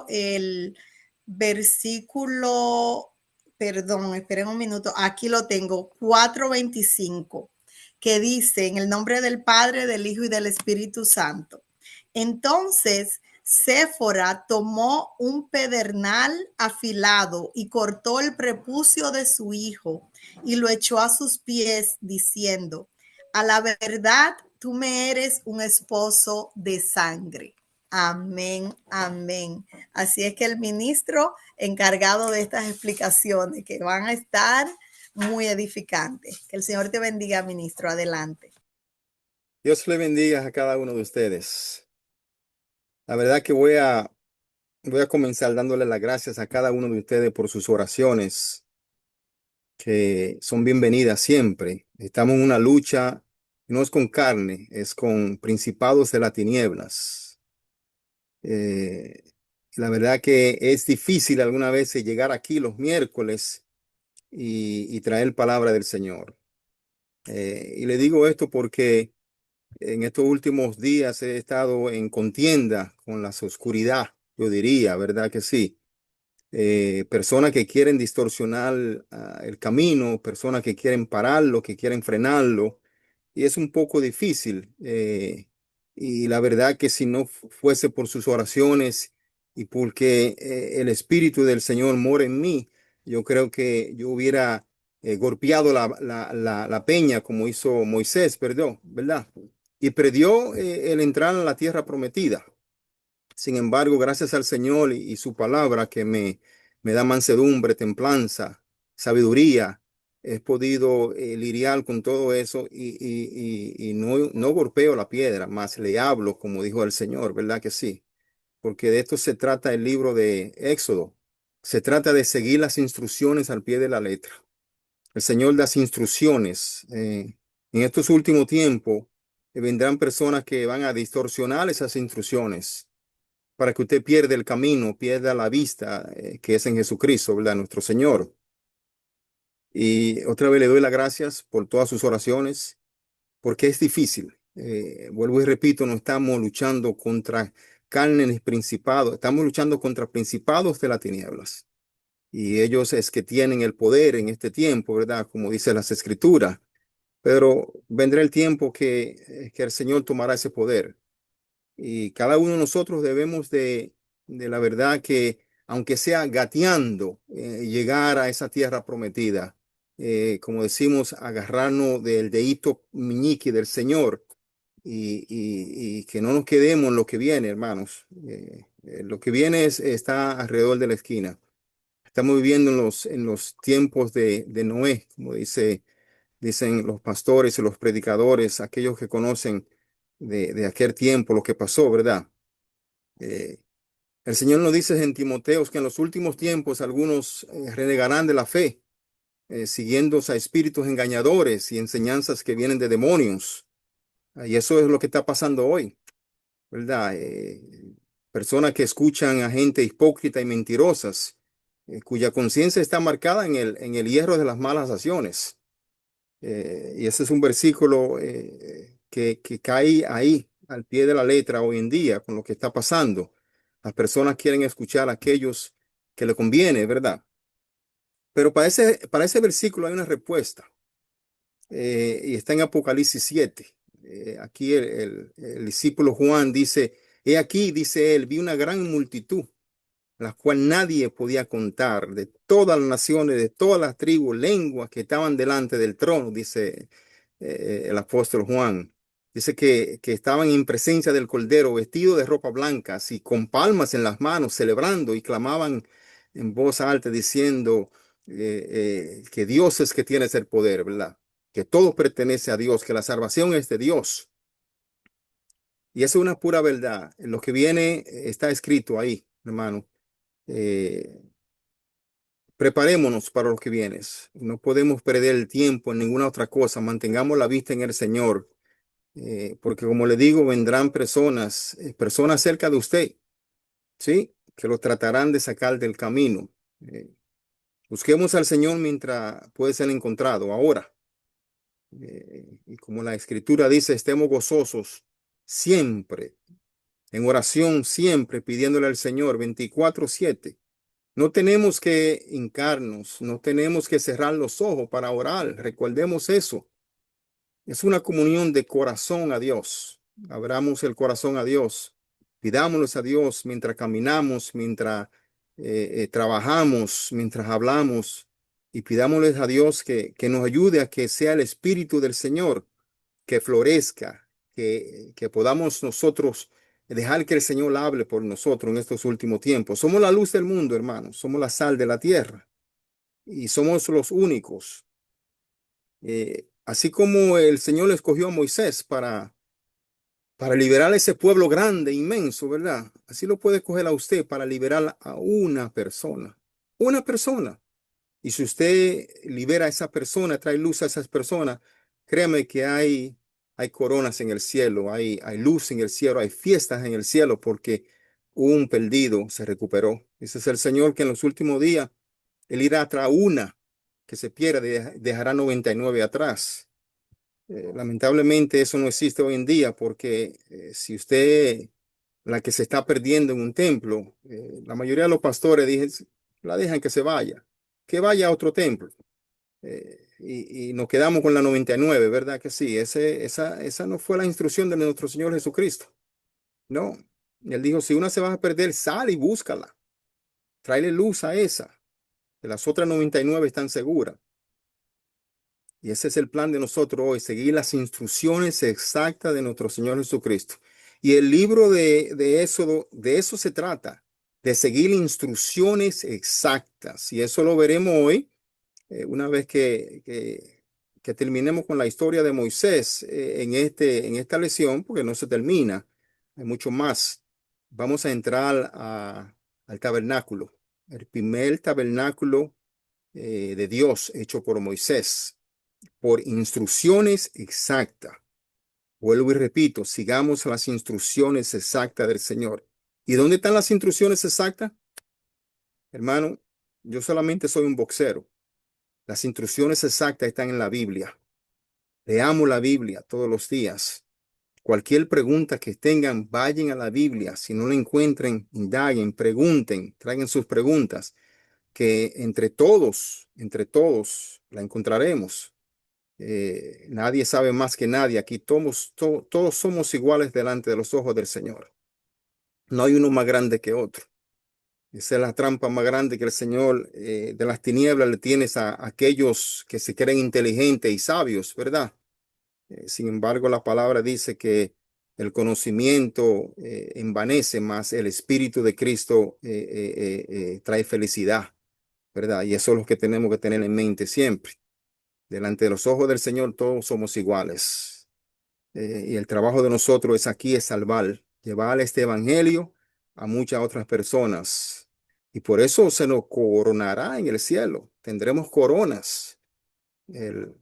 el versículo, perdón, esperen un minuto, aquí lo tengo, 4:25, que dice, en el nombre del Padre, del Hijo y del Espíritu Santo. Entonces, Séfora tomó un pedernal afilado y cortó el prepucio de su hijo y lo echó a sus pies, diciendo, a la verdad, tú me eres un esposo de sangre. Amén, amén. Así es que el ministro encargado de estas explicaciones que van a estar muy edificantes. Que el Señor te bendiga, ministro. Adelante. Dios le bendiga a cada uno de ustedes. La verdad que voy a comenzar dándole las gracias a cada uno de ustedes por sus oraciones, que son bienvenidas siempre. Estamos en una lucha, no es con carne, es con principados de las tinieblas. Eh, la verdad que es difícil alguna vez llegar aquí los miércoles y traer palabra del Señor. Y le digo esto porque en estos últimos días he estado en contienda con la oscuridad, yo diría, ¿verdad que sí? Personas que quieren distorsionar el camino, personas que quieren pararlo, que quieren frenarlo, y es un poco difícil. Y la verdad que si no fuese por sus oraciones y porque el Espíritu del Señor mora en mí, yo creo que yo hubiera golpeado la peña como hizo Moisés, perdón, ¿verdad? Y perdió el entrar a la tierra prometida. Sin embargo, gracias al Señor y su palabra que me da mansedumbre, templanza, sabiduría, he podido lidiar con todo eso y no golpeo la piedra, más le hablo, como dijo el Señor, ¿verdad que sí? Porque de esto se trata el libro de Éxodo. Se trata de seguir las instrucciones al pie de la letra. El Señor da instrucciones. En estos últimos tiempos vendrán personas que van a distorsionar esas instrucciones para que usted pierda el camino, pierda la vista, que es en Jesucristo, ¿verdad? Nuestro Señor. Y otra vez le doy las gracias por todas sus oraciones, porque es difícil. Vuelvo y repito, no estamos luchando contra carnes principados, estamos luchando contra principados de las tinieblas. Y ellos es que tienen el poder en este tiempo, ¿verdad? Como dice las Escrituras. Pero vendrá el tiempo que el Señor tomará ese poder. Y cada uno de nosotros debemos de la verdad que, aunque sea gateando, llegar a esa tierra prometida, como decimos, agarrarnos del dedito meñique del Señor y que no nos quedemos en lo que viene, hermanos. Lo que viene está alrededor de la esquina. Estamos viviendo en los tiempos de Noé, como dicen los pastores y los predicadores, aquellos que conocen de aquel tiempo, lo que pasó, ¿verdad? Eh, el Señor nos dice en Timoteos que en los últimos tiempos algunos renegarán de la fe, siguiendo a espíritus engañadores y enseñanzas que vienen de demonios. Y eso es lo que está pasando hoy, ¿verdad? Personas que escuchan a gente hipócrita y mentirosas, cuya conciencia está marcada en el hierro de las malas acciones. Y ese es un versículo que cae ahí, al pie de la letra hoy en día, con lo que está pasando. Las personas quieren escuchar a aquellos que le conviene, ¿verdad? Pero para ese versículo hay una respuesta, y está en Apocalipsis 7. Aquí el discípulo Juan dice, he aquí, dice él, vi una gran multitud, la cual nadie podía contar, de todas las naciones, de todas las tribus, lenguas que estaban delante del trono, dice el apóstol Juan. Dice que estaban en presencia del Cordero, vestidos de ropa blanca, y con palmas en las manos, celebrando y clamaban en voz alta, diciendo que Dios es que tiene ese poder, ¿verdad? Que todo pertenece a Dios, que la salvación es de Dios. Y eso es una pura verdad. Lo que viene está escrito ahí, hermano. Eh, Preparémonos para lo que viene. No podemos perder el tiempo en ninguna otra cosa. Mantengamos la vista en el Señor, porque como le digo, vendrán personas cerca de usted, ¿sí? Que lo tratarán de sacar del camino. Eh, Busquemos al Señor mientras puede ser encontrado ahora. Y como la Escritura dice, estemos gozosos siempre. en oración siempre, pidiéndole al Señor 24/7. No tenemos que hincarnos, no tenemos que cerrar los ojos para orar. Recordemos eso. Es una comunión de corazón a Dios. Abramos el corazón a Dios. Pidámosles a Dios mientras caminamos, mientras trabajamos, mientras hablamos. Y pidámosles a Dios que nos ayude a que sea el Espíritu del Señor que florezca, que podamos nosotros dejar que el Señor hable por nosotros en estos últimos tiempos. Somos la luz del mundo, hermanos. Somos la sal de la tierra y somos los únicos. Así como el Señor escogió a Moisés para liberar a ese pueblo grande, inmenso, ¿verdad? Así lo puede escoger a usted para liberar a una persona. Una persona. Y si usted libera a esa persona, trae luz a esas personas, créame que hay coronas en el cielo, hay luz en el cielo, hay fiestas en el cielo porque un perdido se recuperó. Ese es el Señor que en los últimos días, Él irá tras una que se pierde, dejará 99 atrás. Lamentablemente eso no existe hoy en día porque si usted, la que se está perdiendo en un templo, la mayoría de los pastores la dejan que vaya a otro templo. Y nos quedamos con la 99, ¿verdad que sí? Esa no fue la instrucción de nuestro Señor Jesucristo. No. Él dijo, si una se va a perder, sal y búscala. Tráele luz a esa. Que las otras 99 están seguras. Y ese es el plan de nosotros hoy, seguir las instrucciones exactas de nuestro Señor Jesucristo. Y el libro de Éxodo, de eso se trata, de seguir instrucciones exactas. Y eso lo veremos hoy, una vez que terminemos con la historia de Moisés en esta lección, porque no se termina, hay mucho más. Vamos a entrar al tabernáculo, el primer tabernáculo de Dios hecho por Moisés por instrucciones exactas. Vuelvo y repito, sigamos las instrucciones exactas del Señor. ¿Y dónde están las instrucciones exactas? Hermano, yo solamente soy un boxero. Las instrucciones exactas están en la Biblia. Leamos la Biblia todos los días. Cualquier pregunta que tengan, vayan a la Biblia. Si no la encuentren, indaguen, pregunten, traigan sus preguntas, que entre todos la encontraremos. Nadie sabe más que nadie. Aquí todos somos iguales delante de los ojos del Señor. No hay uno más grande que otro. Esa es la trampa más grande que el Señor de las tinieblas le tienes a aquellos que se creen inteligentes y sabios, ¿verdad? Sin embargo, la palabra dice que el conocimiento envanece, más el Espíritu de Cristo trae felicidad, ¿verdad? Y eso es lo que tenemos que tener en mente siempre. Delante de los ojos del Señor todos somos iguales. Y el trabajo de nosotros es aquí, es salvar, llevar este evangelio a muchas otras personas. Y por eso se nos coronará en el cielo. Tendremos coronas. El,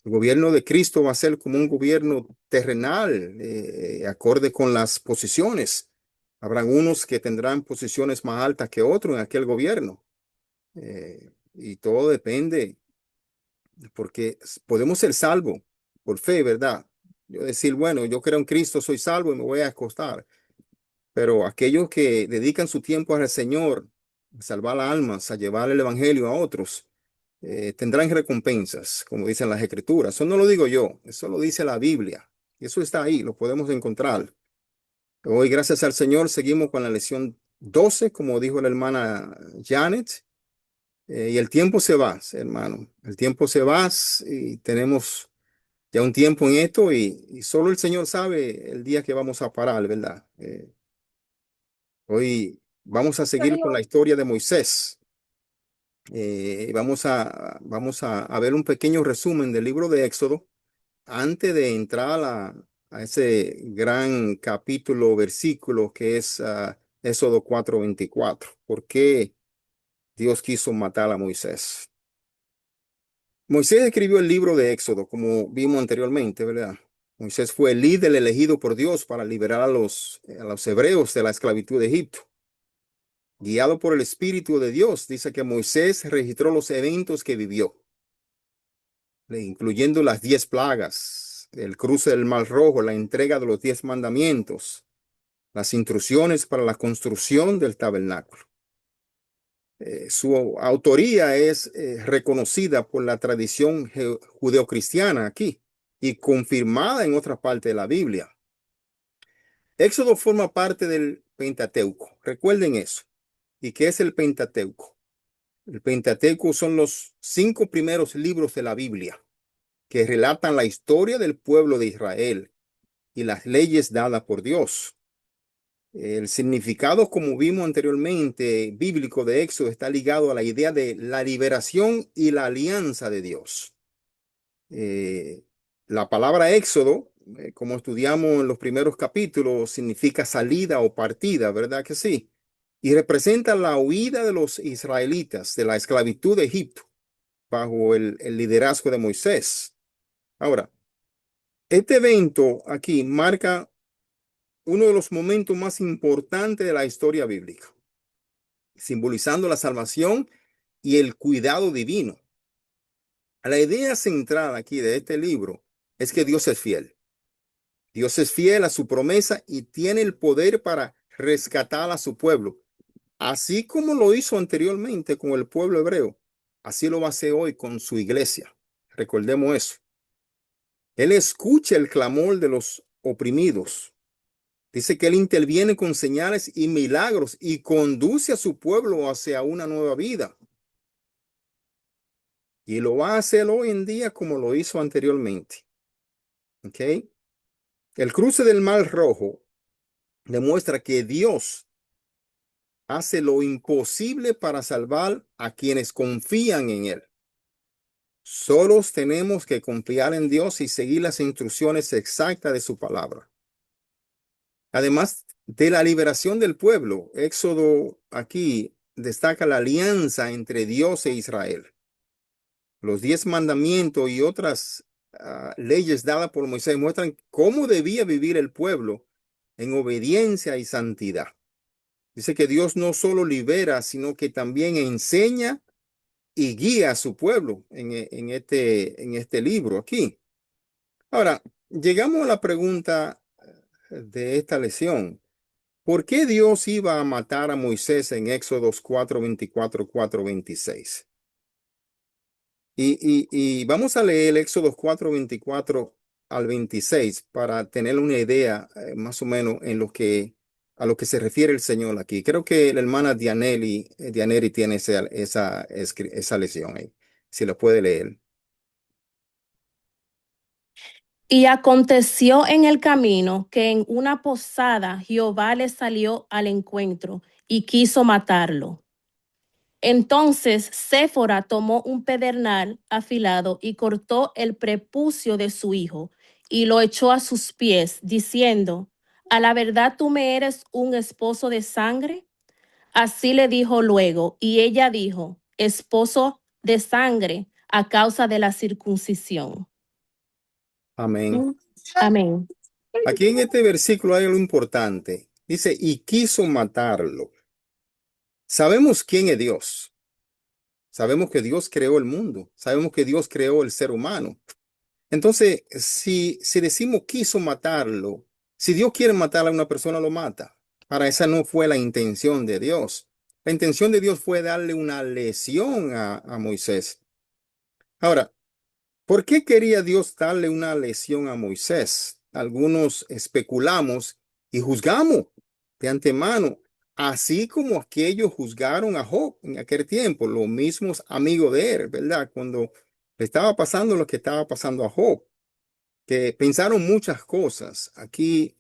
el gobierno de Cristo va a ser como un gobierno terrenal, acorde con las posiciones. Habrán unos que tendrán posiciones más altas que otros en aquel gobierno. Y todo depende porque podemos ser salvos por fe, ¿verdad? Yo decir, bueno, yo creo en Cristo, soy salvo y me voy a acostar. Pero aquellos que dedican su tiempo al Señor, a salvar almas, a llevar el evangelio a otros, tendrán recompensas, como dicen las Escrituras. Eso no lo digo yo, eso lo dice la Biblia. Y eso está ahí, lo podemos encontrar. Hoy, gracias al Señor, seguimos con la lección 12, como dijo la hermana Janet. Y el tiempo se va, hermano. El tiempo se va y tenemos ya un tiempo en esto y solo el Señor sabe el día que vamos a parar, ¿verdad? Hoy vamos a seguir con la historia de Moisés. Vamos a ver un pequeño resumen del libro de Éxodo antes de entrar a ese gran capítulo, versículo que es Éxodo 4:24. ¿Por qué Dios quiso matar a Moisés? Moisés escribió el libro de Éxodo, como vimos anteriormente, ¿verdad? Moisés fue el líder elegido por Dios para liberar a los hebreos de la esclavitud de Egipto. Guiado por el Espíritu de Dios, dice que Moisés registró los eventos que vivió, incluyendo las 10 plagas, el cruce del Mar Rojo, la entrega de los 10 mandamientos. las instrucciones para la construcción del tabernáculo. Su autoría es reconocida por la tradición judeocristiana aquí y confirmada en otra parte de la Biblia. Éxodo forma parte del Pentateuco. Recuerden eso. ¿Y qué es el Pentateuco? El Pentateuco son los 5 primeros libros de la Biblia que relatan la historia del pueblo de Israel y las leyes dadas por Dios. El significado, como vimos anteriormente, bíblico de Éxodo está ligado a la idea de la liberación y la alianza de Dios. Eh, la palabra Éxodo, como estudiamos en los primeros capítulos, significa salida o partida, ¿verdad que sí? Y representa la huida de los israelitas de la esclavitud de Egipto bajo el liderazgo de Moisés. Ahora, este evento aquí marca uno de los momentos más importantes de la historia bíblica, simbolizando la salvación y el cuidado divino. La idea central aquí de este libro es que Dios es fiel. Dios es fiel a su promesa y tiene el poder para rescatar a su pueblo, así como lo hizo anteriormente con el pueblo hebreo. Así lo va a hacer hoy con su iglesia. Recordemos eso. Él escucha el clamor de los oprimidos. Dice que él interviene con señales y milagros y conduce a su pueblo hacia una nueva vida. Y lo va a hacer hoy en día como lo hizo anteriormente. ¿Ok? El cruce del Mar Rojo demuestra que Dios hace lo imposible para salvar a quienes confían en Él. Solos tenemos que confiar en Dios y seguir las instrucciones exactas de su palabra. Además de la liberación del pueblo, Éxodo aquí destaca la alianza entre Dios e Israel. Los 10 mandamientos y otras leyes dadas por Moisés muestran cómo debía vivir el pueblo en obediencia y santidad. Dice que Dios no solo libera, sino que también enseña y guía a su pueblo en este libro aquí. Ahora, llegamos a la pregunta de esta lección. ¿Por qué Dios iba a matar a Moisés en Éxodos 4:24, 4:26? Y vamos a leer Éxodos 4:24 al 26 para tener una idea más o menos a lo que se refiere el Señor aquí. Creo que la hermana Dianeri tiene esa lección ahí, si lo puede leer. Y aconteció en el camino que en una posada Jehová le salió al encuentro y quiso matarlo. Entonces Séfora tomó un pedernal afilado y cortó el prepucio de su hijo y lo echó a sus pies, diciendo: ¿A la verdad tú me eres un esposo de sangre? Así le dijo luego, y ella dijo: esposo de sangre, a causa de la circuncisión. Amén. Amén. Aquí en este versículo hay algo importante. Dice, y quiso matarlo. Sabemos quién es Dios. Sabemos que Dios creó el mundo. Sabemos que Dios creó el ser humano. Entonces, si decimos quiso matarlo, si Dios quiere matar a una persona, lo mata. Para esa no fue la intención de Dios. La intención de Dios fue darle una lesión a Moisés. Ahora, ¿por qué quería Dios darle una lesión a Moisés? Algunos especulamos y juzgamos de antemano, así como aquellos juzgaron a Job en aquel tiempo, los mismos amigos de él, ¿verdad? Cuando le estaba pasando lo que estaba pasando a Job, que pensaron muchas cosas. Aquí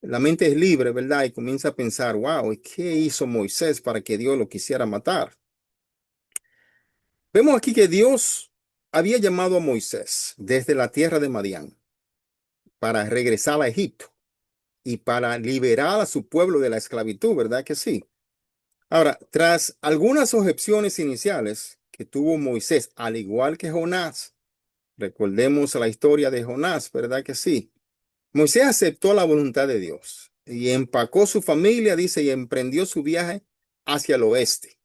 la mente es libre, ¿verdad? Y comienza a pensar, wow, ¿qué hizo Moisés para que Dios lo quisiera matar? Vemos aquí que Dios había llamado a Moisés desde la tierra de Madián para regresar a Egipto y para liberar a su pueblo de la esclavitud, ¿verdad que sí? Ahora, tras algunas objeciones iniciales que tuvo Moisés, al igual que Jonás, recordemos la historia de Jonás, ¿verdad que sí? Moisés aceptó la voluntad de Dios y empacó su familia, dice, y emprendió su viaje hacia el oeste.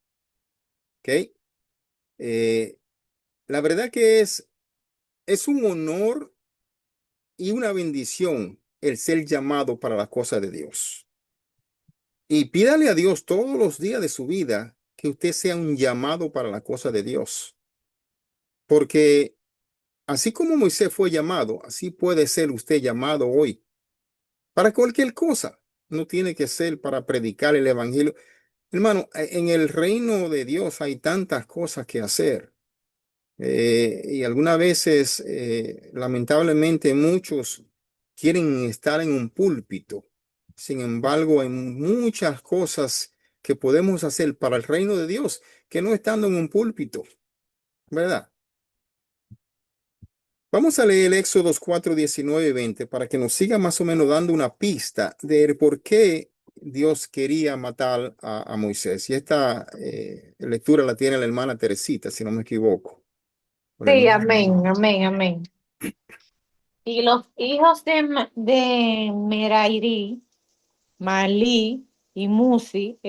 ¿Ok? Eh, la verdad que es un honor y una bendición el ser llamado para las cosas de Dios. Y pídale a Dios todos los días de su vida que usted sea un llamado para la cosa de Dios. Porque así como Moisés fue llamado, así puede ser usted llamado hoy para cualquier cosa. No tiene que ser para predicar el evangelio. Hermano, en el reino de Dios hay tantas cosas que hacer. Y algunas veces, lamentablemente, muchos quieren estar en un púlpito. Sin embargo, hay muchas cosas que podemos hacer para el reino de Dios que no estando en un púlpito, ¿verdad? Vamos a leer Éxodos 4, 19 y 20 para que nos siga más o menos dando una pista de por qué Dios quería matar a Moisés. Y esta lectura la tiene la hermana Teresita, si no me equivoco. Por el Sí, nombre. amén, amén, amén. Y los hijos de Merari, Malí y Musi,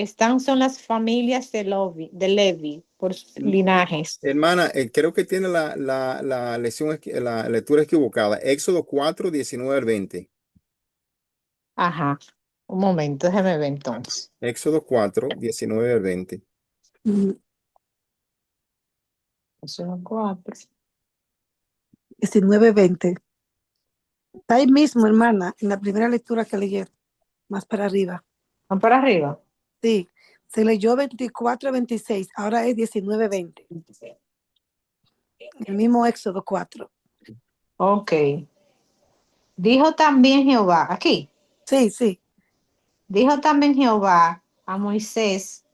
son las familias de Levi por sus linajes. Hermana, creo que tiene la lectura equivocada. Éxodo 4, 19 al 20. Ajá, un momento, déjeme ver entonces. Éxodo 4, 19 al 20. Mm, Son cuatro. 19:20. Está ahí mismo, hermana, en la primera lectura que leyeron, más para arriba. ¿Van para arriba? Sí, se leyó 24:26, ahora es 19:20. El mismo Éxodo 4. Ok. Dijo también Jehová, aquí, Sí, sí. dijo también Jehová a Moisés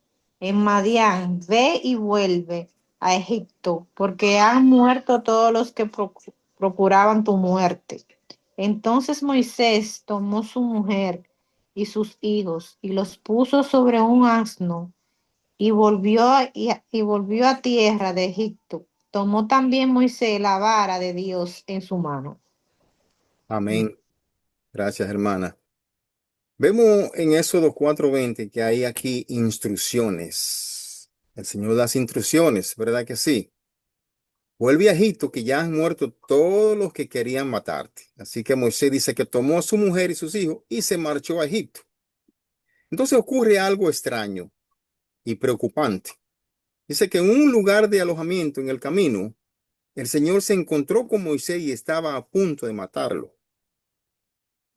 en Madián, ve y vuelve a Egipto, porque han muerto todos los que procuraban tu muerte. Entonces Moisés tomó su mujer y sus hijos y los puso sobre un asno y volvió a tierra de Egipto. Tomó también Moisés la vara de Dios en su mano. Amén. Gracias, hermana. Vemos en Éxodo 4:20 que hay aquí instrucciones. El Señor da instrucciones, ¿verdad que sí? Vuelve a Egipto, que ya han muerto todos los que querían matarte. Así que Moisés dice que tomó a su mujer y sus hijos y se marchó a Egipto. Entonces ocurre algo extraño y preocupante. Dice que en un lugar de alojamiento en el camino, el Señor se encontró con Moisés y estaba a punto de matarlo.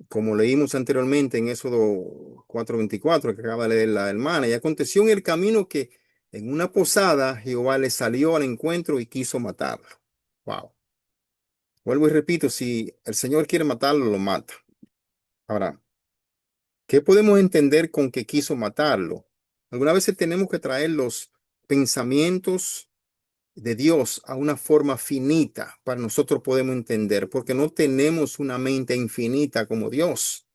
Como leímos anteriormente en Éxodo 4:24, que acaba de leer la hermana, y aconteció en el camino que en una posada Jehová le salió al encuentro y quiso matarlo. Wow. Vuelvo y repito, si el Señor quiere matarlo, lo mata. Ahora, ¿qué podemos entender con que quiso matarlo? Algunas veces tenemos que traer los pensamientos de Dios a una forma finita para nosotros podemos entender, porque no tenemos una mente infinita como Dios.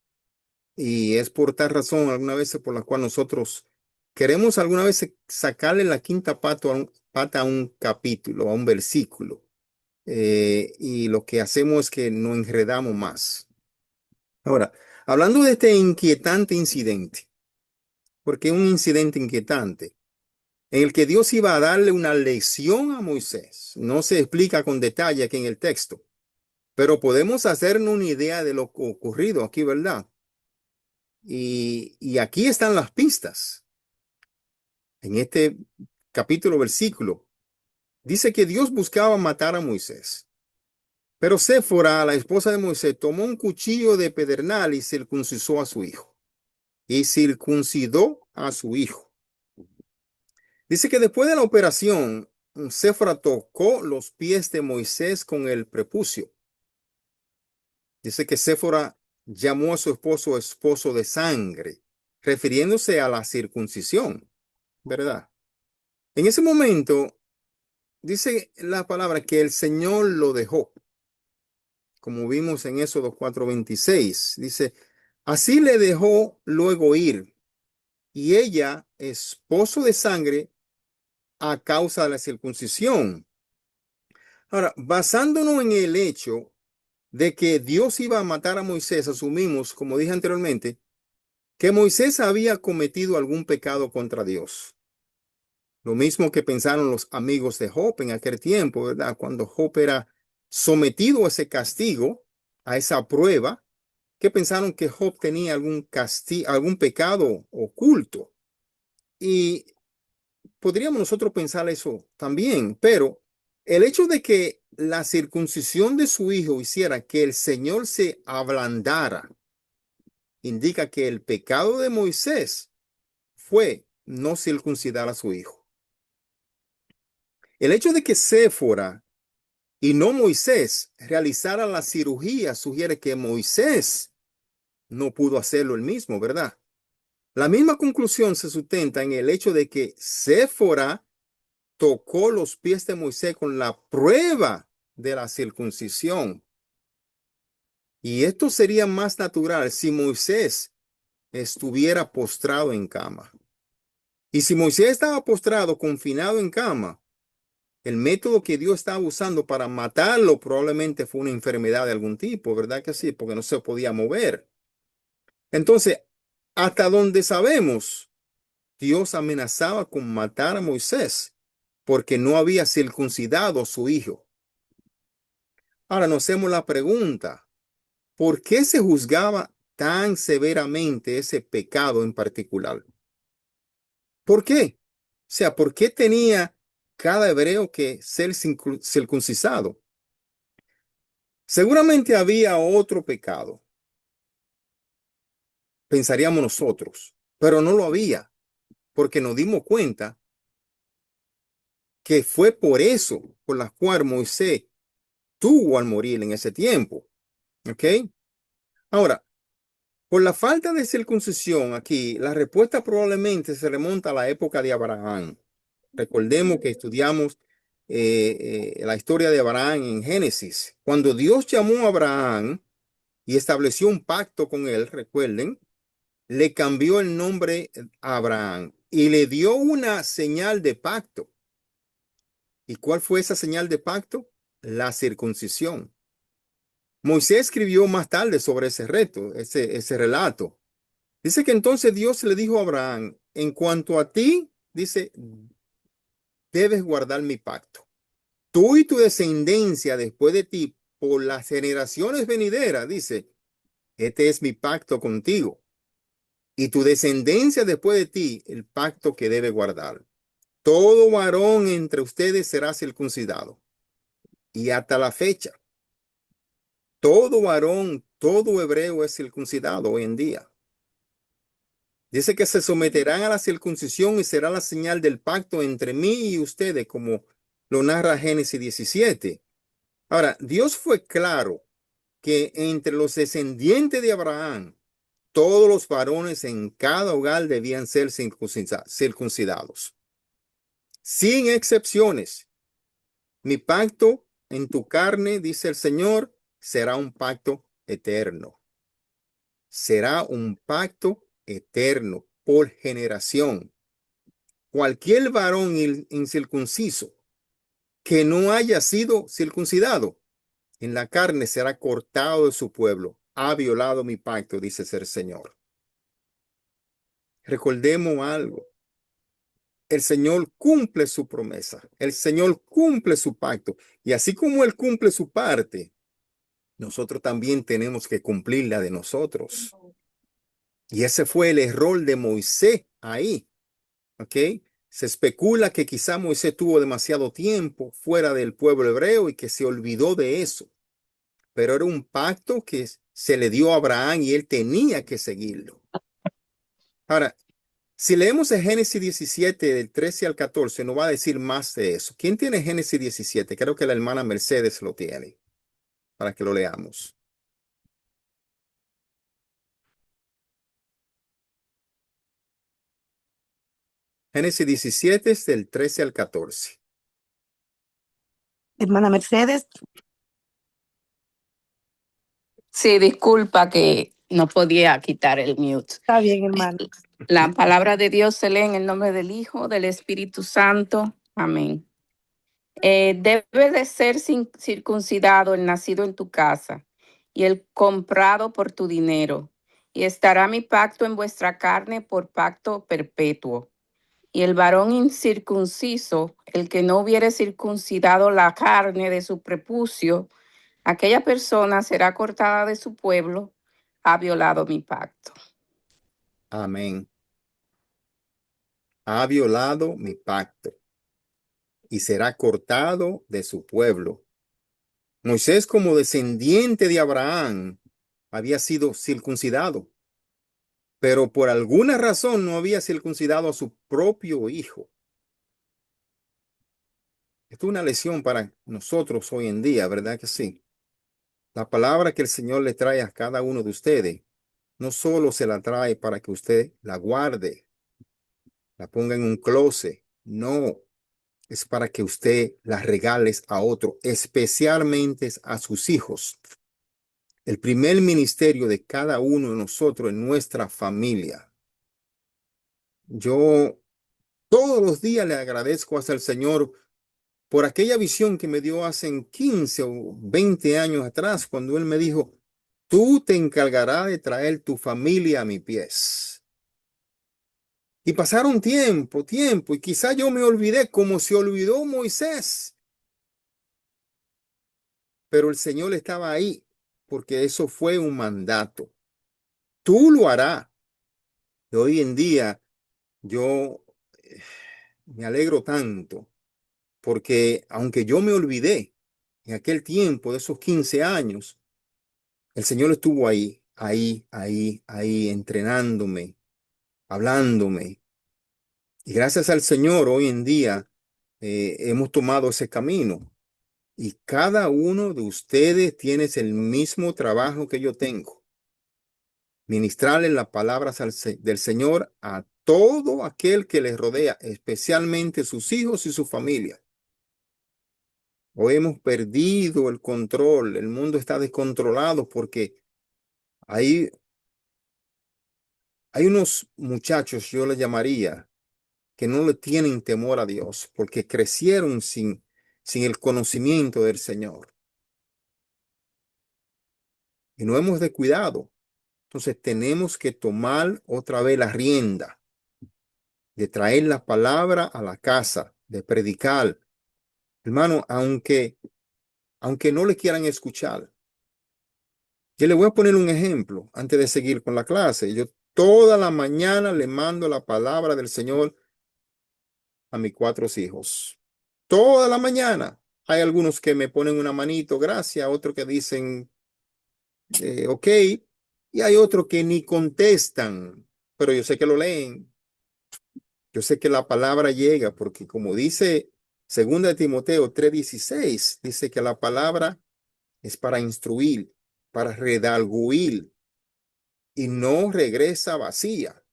Y es por tal razón, algunas veces por la cual nosotros queremos alguna vez sacarle la quinta pata a un capítulo, a un versículo. Y lo que hacemos es que nos enredamos más. Ahora, hablando de este inquietante incidente, porque es un incidente inquietante, en el que Dios iba a darle una lección a Moisés. No se explica con detalle aquí en el texto, pero podemos hacernos una idea de lo ocurrido aquí, ¿verdad? Y aquí están las pistas. En este capítulo, versículo, dice que Dios buscaba matar a Moisés. Pero Séfora, la esposa de Moisés, tomó un cuchillo de pedernal y circuncidó a su hijo. Y circuncidó a su hijo. Dice que después de la operación, Séfora tocó los pies de Moisés con el prepucio. Dice que Séfora llamó a su esposo de sangre, refiriéndose a la circuncisión, ¿verdad? En ese momento, dice la palabra que el Señor lo dejó, como vimos en Éxodo 4:26. Dice, así le dejó luego ir, y ella, esposo de sangre, a causa de la circuncisión. Ahora, basándonos en el hecho de que Dios iba a matar a Moisés, asumimos, como dije anteriormente, que Moisés había cometido algún pecado contra Dios. Lo mismo que pensaron los amigos de Job en aquel tiempo, ¿verdad? Cuando Job era sometido a ese castigo, a esa prueba que pensaron que Job tenía algún castigo, algún pecado oculto. Y podríamos nosotros pensar eso también, pero el hecho de que la circuncisión de su hijo hiciera que el Señor se ablandara, indica que el pecado de Moisés fue no circuncidar a su hijo. El hecho de que Séfora y no Moisés realizara la cirugía sugiere que Moisés no pudo hacerlo él mismo, ¿verdad? La misma conclusión se sustenta en el hecho de que Séfora tocó los pies de Moisés con la prueba de la circuncisión. Y esto sería más natural si Moisés estuviera postrado en cama. Y si Moisés estaba postrado, confinado en cama, el método que Dios estaba usando para matarlo probablemente fue una enfermedad de algún tipo, ¿verdad que sí? Porque no se podía mover. Entonces, hasta donde sabemos, Dios amenazaba con matar a Moisés porque no había circuncidado a su hijo. Ahora nos hacemos la pregunta, ¿por qué se juzgaba tan severamente ese pecado en particular? ¿Por qué? O sea, ¿por qué tenía cada hebreo que ser circuncisado? Seguramente había otro pecado, pensaríamos nosotros, pero no lo había, porque nos dimos cuenta que fue por eso por la cual Moisés tuvo al morir en ese tiempo. ¿Ok? Ahora, por la falta de circuncisión aquí, la respuesta probablemente se remonta a la época de Abraham. Recordemos que estudiamos la historia de Abraham en Génesis. Cuando Dios llamó a Abraham y estableció un pacto con él, recuerden, le cambió el nombre a Abraham y le dio una señal de pacto. ¿Y cuál fue esa señal de pacto? La circuncisión. Moisés escribió más tarde sobre ese reto, ese relato. Dice que entonces Dios le dijo a Abraham, en cuanto a ti, dice, debes guardar mi pacto. Tú y tu descendencia después de ti, por las generaciones venideras, dice, este es mi pacto contigo. Y tu descendencia después de ti, el pacto que debe guardar. Todo varón entre ustedes será circuncidado. Y hasta la fecha, todo varón, todo hebreo es circuncidado hoy en día. Dice que se someterán a la circuncisión y será la señal del pacto entre mí y ustedes, como lo narra Génesis 17. Ahora, Dios fue claro que entre los descendientes de Abraham, todos los varones en cada hogar debían ser circuncidados, sin excepciones. Mi pacto en tu carne, dice el Señor, será un pacto eterno. Será un pacto eterno por generación. Cualquier varón incircunciso que no haya sido circuncidado en la carne será cortado de su pueblo. Ha violado mi pacto, dice el Señor. Recordemos algo. El Señor cumple su promesa. El Señor cumple su pacto. Y así como Él cumple su parte, nosotros también tenemos que cumplir la de nosotros. Y ese fue el error de Moisés ahí. ¿Ok? Se especula que quizá Moisés tuvo demasiado tiempo fuera del pueblo hebreo y que se olvidó de eso. Pero era un pacto que se le dio a Abraham y él tenía que seguirlo. Ahora, si leemos en Génesis 17, del 13 al 14, nos va a decir más de eso. ¿Quién tiene Génesis 17? Creo que la hermana Mercedes lo tiene, para que lo leamos. Génesis 17 es del 13 al 14. Hermana Mercedes, Sí, disculpa que no podía quitar el mute. está bien, hermana. La palabra de Dios se lee en el nombre del Hijo, del Espíritu Santo. Amén. Debe de ser circuncidado el nacido en tu casa y el comprado por tu dinero. Y estará mi pacto en vuestra carne por pacto perpetuo. Y el varón incircunciso, el que no hubiere circuncidado la carne de su prepucio, aquella persona será cortada de su pueblo, ha violado mi pacto. Amén. Ha violado mi pacto y será cortado de su pueblo. Moisés, como descendiente de Abraham, había sido circuncidado, pero por alguna razón no había circuncidado a su propio hijo. Esto es una lección para nosotros hoy en día, ¿verdad que sí? La palabra que el Señor le trae a cada uno de ustedes, no solo se la trae para que usted la guarde, la ponga en un closet, no, es para que usted la regales a otro, especialmente a sus hijos. El primer ministerio de cada uno de nosotros en nuestra familia. Yo todos los días le agradezco hasta el Señor por aquella visión que me dio hace 15 o 20 años atrás, cuando Él me dijo, tú te encargarás de traer tu familia a mis pies. Y pasaron tiempo, y quizá yo me olvidé como se olvidó Moisés. Pero el Señor estaba ahí, porque eso fue un mandato. Tú lo harás. Y hoy en día yo me alegro tanto, porque aunque yo me olvidé en aquel tiempo de esos 15 años, el Señor estuvo ahí, entrenándome, hablándome. Y gracias al Señor, hoy en día hemos tomado ese camino. Y cada uno de ustedes tiene el mismo trabajo que yo tengo. Ministrarle las palabras del Señor a todo aquel que les rodea, especialmente sus hijos y su familia. Hoy hemos perdido el control, el mundo está descontrolado porque hay unos muchachos, yo les llamaría, que no le tienen temor a Dios porque crecieron sin el conocimiento del Señor. Y no hemos descuidado. Entonces tenemos que tomar otra vez la rienda de traer la palabra a la casa, de predicar. Hermano, aunque no le quieran escuchar. Yo le voy a poner un ejemplo antes de seguir con la clase. Yo toda la mañana le mando la palabra del Señor a mis 4 hijos. Toda la mañana. Hay algunos que me ponen una manito, gracias, otros que dicen, ok, y hay otros que ni contestan, pero yo sé que lo leen. Yo sé que la palabra llega porque como dice 2 Timoteo 3:16, dice que la palabra es para instruir, para redarguir y no regresa vacía.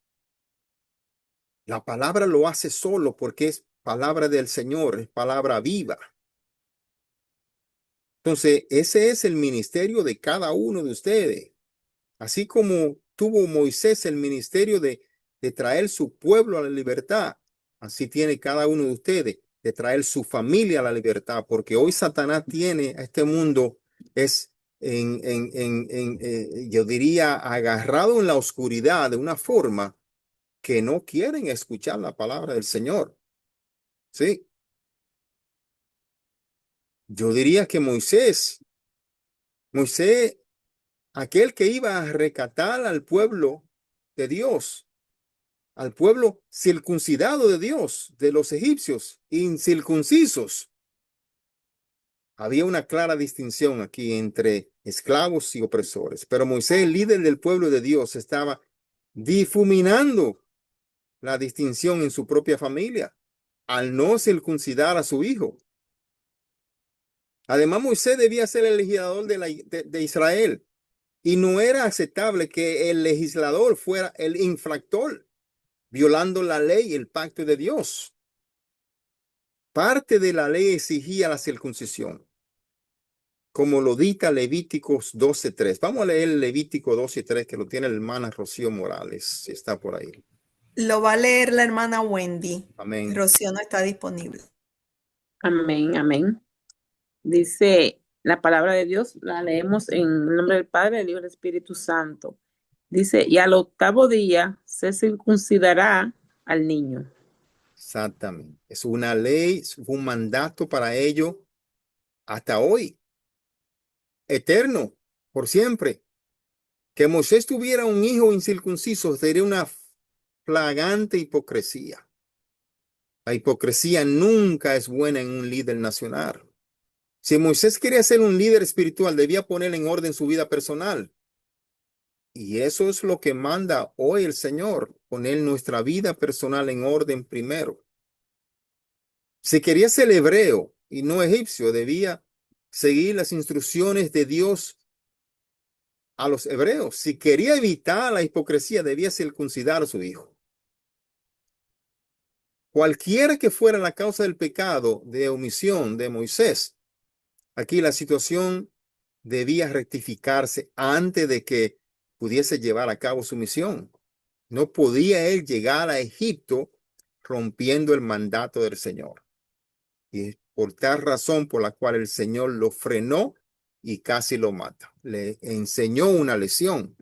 La palabra lo hace solo porque es palabra del Señor, es palabra viva. Entonces, ese es el ministerio de cada uno de ustedes. Así como tuvo Moisés el ministerio de traer su pueblo a la libertad, así tiene cada uno de ustedes de traer su familia a la libertad, porque hoy Satanás tiene a este mundo, es yo diría, agarrado en la oscuridad de una forma que no quieren escuchar la palabra del Señor. Sí. Yo diría que Moisés, aquel que iba a rescatar al pueblo de Dios, al pueblo circuncidado de Dios, de los egipcios incircuncisos. Había una clara distinción aquí entre esclavos y opresores, pero Moisés, el líder del pueblo de Dios, estaba difuminando la distinción en su propia familia al no circuncidar a su hijo. Además, Moisés debía ser el legislador de Israel y no era aceptable que el legislador fuera el infractor, violando la ley y el pacto de Dios. Parte de la ley exigía la circuncisión, como lo dicta Levíticos 12:3. Vamos a leer Levítico 12:3, que lo tiene la hermana Rocío Morales, si está por ahí. Lo va a leer la hermana Wendy. Amén. Rocío no está disponible. Amén, amén. Dice la palabra de Dios, la leemos en el nombre del Padre, del Hijo y del Espíritu Santo. Dice, y al 8º día se circuncidará al niño. Exactamente. Es una ley, es un mandato para ellos hasta hoy, eterno, por siempre, Que Moisés tuviera un hijo incircunciso sería una flagrante hipocresía. La hipocresía nunca es buena en un líder nacional. Si Moisés quería ser un líder espiritual, debía poner en orden su vida personal. Y eso es lo que manda hoy el Señor, poner nuestra vida personal en orden primero. Si quería ser hebreo y no egipcio, debía seguir las instrucciones de Dios a los hebreos. Si quería evitar la hipocresía, debía circuncidar a su hijo. Cualquiera que fuera la causa del pecado de omisión de Moisés, aquí la situación debía rectificarse antes de que pudiese llevar a cabo su misión. No podía él llegar a Egipto rompiendo el mandato del Señor. Y por tal razón por la cual el Señor lo frenó y casi lo mata. Le enseñó una lección.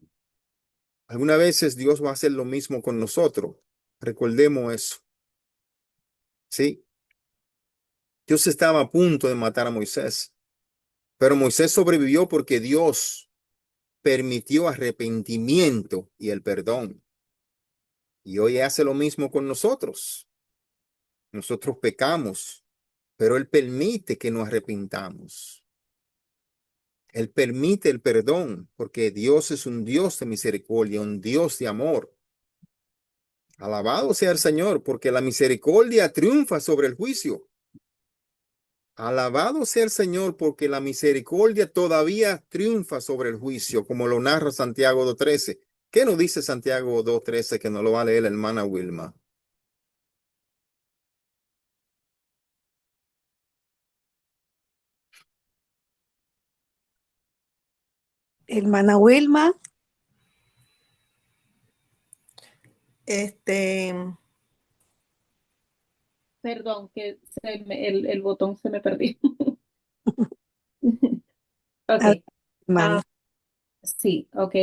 Algunas veces Dios va a hacer lo mismo con nosotros. Recordemos eso. ¿Sí? Dios estaba a punto de matar a Moisés, pero Moisés sobrevivió porque Dios permitió arrepentimiento y el perdón. Y hoy hace lo mismo con nosotros. Nosotros pecamos, pero Él permite que nos arrepintamos. Él permite el perdón porque Dios es un Dios de misericordia, un Dios de amor. Alabado sea el Señor, porque la misericordia triunfa sobre el juicio. Alabado sea el Señor, porque la misericordia todavía triunfa sobre el juicio, como lo narra Santiago 2:13. ¿Qué nos dice Santiago 2:13 que nos lo va a leer la hermana Wilma? Hermana Wilma, Este, Perdón, que el botón se me perdió. Ok. hermana. Sí, ok.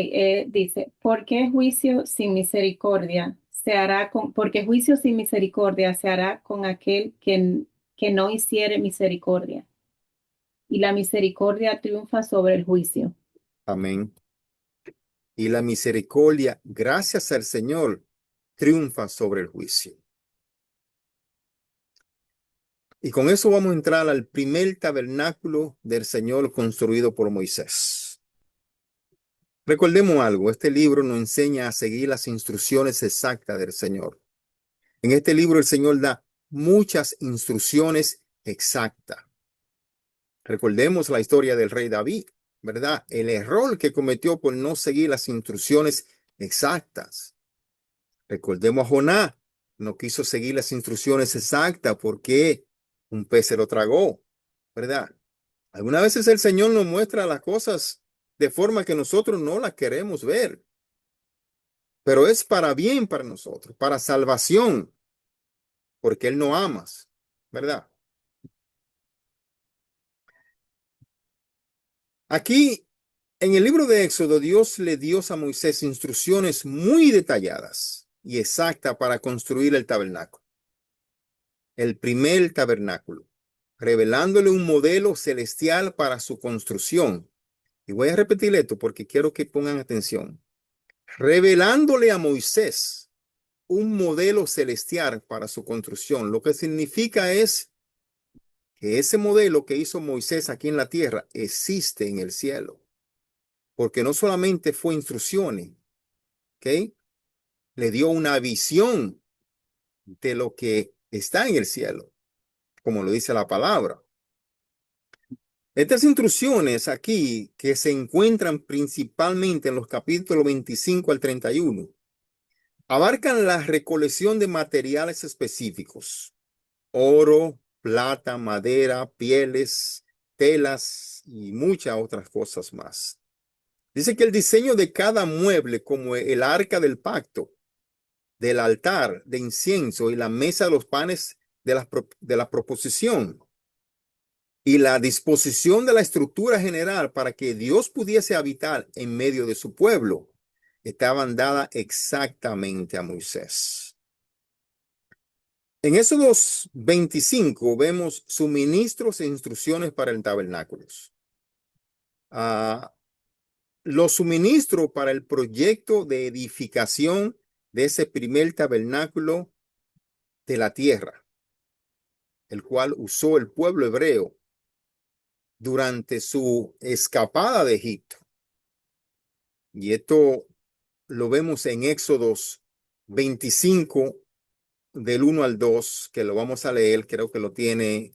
Dice, porque juicio sin misericordia se hará con aquel que no hiciere misericordia. Y la misericordia triunfa sobre el juicio. Amén. Y la misericordia, gracias al Señor, triunfa sobre el juicio. Y con eso vamos a entrar al primer tabernáculo del Señor construido por Moisés. Recordemos algo, este libro nos enseña a seguir las instrucciones exactas del Señor. En este libro el Señor da muchas instrucciones exactas. Recordemos la historia del rey David, ¿verdad? El error que cometió por no seguir las instrucciones exactas. Recordemos a Jonás, no quiso seguir las instrucciones exactas porque un pez se lo tragó, ¿verdad? Algunas veces el Señor nos muestra las cosas de forma que nosotros no las queremos ver, pero es para bien para nosotros, para salvación, porque Él nos ama, ¿verdad? Aquí, en el libro de Éxodo, Dios le dio a Moisés instrucciones muy detalladas y exactas para construir el tabernáculo. El primer tabernáculo, revelándole un modelo celestial para su construcción. Y voy a repetir esto porque quiero que pongan atención. Revelándole a Moisés un modelo celestial para su construcción. Lo que significa es que ese modelo que hizo Moisés aquí en la tierra existe en el cielo. Porque no solamente fue instrucciones, ¿ok? Le dio una visión de lo que está en el cielo, como lo dice la palabra. Estas instrucciones aquí, que se encuentran principalmente en los capítulos 25 al 31, abarcan la recolección de materiales específicos: oro, plata, madera, pieles, telas y muchas otras cosas más. Dice que el diseño de cada mueble, como el arca del pacto, del altar de incienso y la mesa de los panes de la proposición, y la disposición de la estructura general para que Dios pudiese habitar en medio de su pueblo, estaban dadas exactamente a Moisés. En Éxodo 25 vemos suministros e instrucciones para el tabernáculo. los suministros para el proyecto de edificación de ese primer tabernáculo de la tierra, el cual usó el pueblo hebreo durante su escapada de Egipto. Y esto lo vemos en Éxodos 25, del 1 al 2, que lo vamos a leer, creo que lo tiene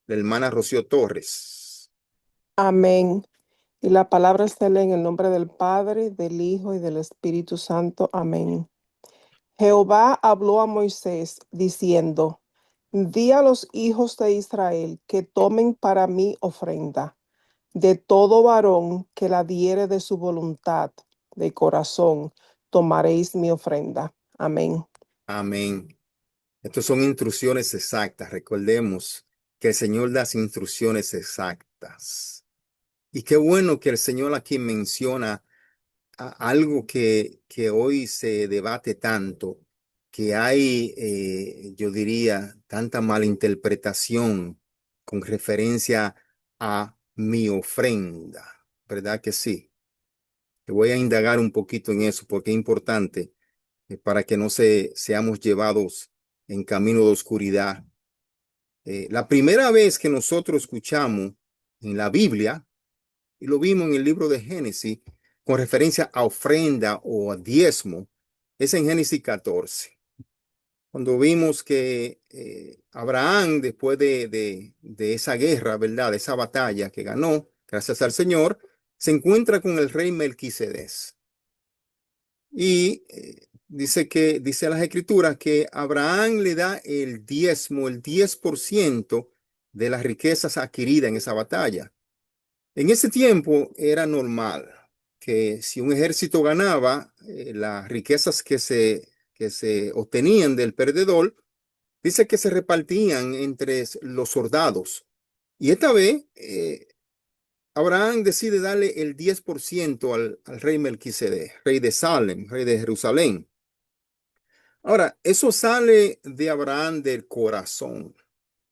la hermana Rocío Torres. Amén. Y la palabra se lee en el nombre del Padre, del Hijo y del Espíritu Santo. Amén. Jehová habló a Moisés diciendo, di a los hijos de Israel que tomen para mí ofrenda. De todo varón que la diere de su voluntad, de corazón, tomaréis mi ofrenda. Amén. Amén. Estas son instrucciones exactas. Recordemos que el Señor da instrucciones exactas. Y qué bueno que el Señor aquí menciona algo que hoy se debate tanto, que hay, yo diría, tanta malinterpretación con referencia a mi ofrenda, ¿verdad que sí? Te voy a indagar un poquito en eso porque es importante para que no seamos llevados en camino de oscuridad. La primera vez que nosotros escuchamos en la Biblia, y lo vimos en el libro de Génesis, con referencia a ofrenda o a diezmo, es en Génesis 14. Cuando vimos que Abraham, después de esa guerra, ¿verdad? De esa batalla que ganó, gracias al Señor, se encuentra con el rey Melquisedec. Y dice las escrituras que Abraham le da el diezmo, el 10% de las riquezas adquiridas en esa batalla. En ese tiempo era normal que si un ejército ganaba, las riquezas que se obtenían del perdedor, dice que se repartían entre los soldados. Y esta vez, Abraham decide darle el 10% al rey Melquisedec, rey de Salem, rey de Jerusalén. Ahora, eso sale de Abraham del corazón.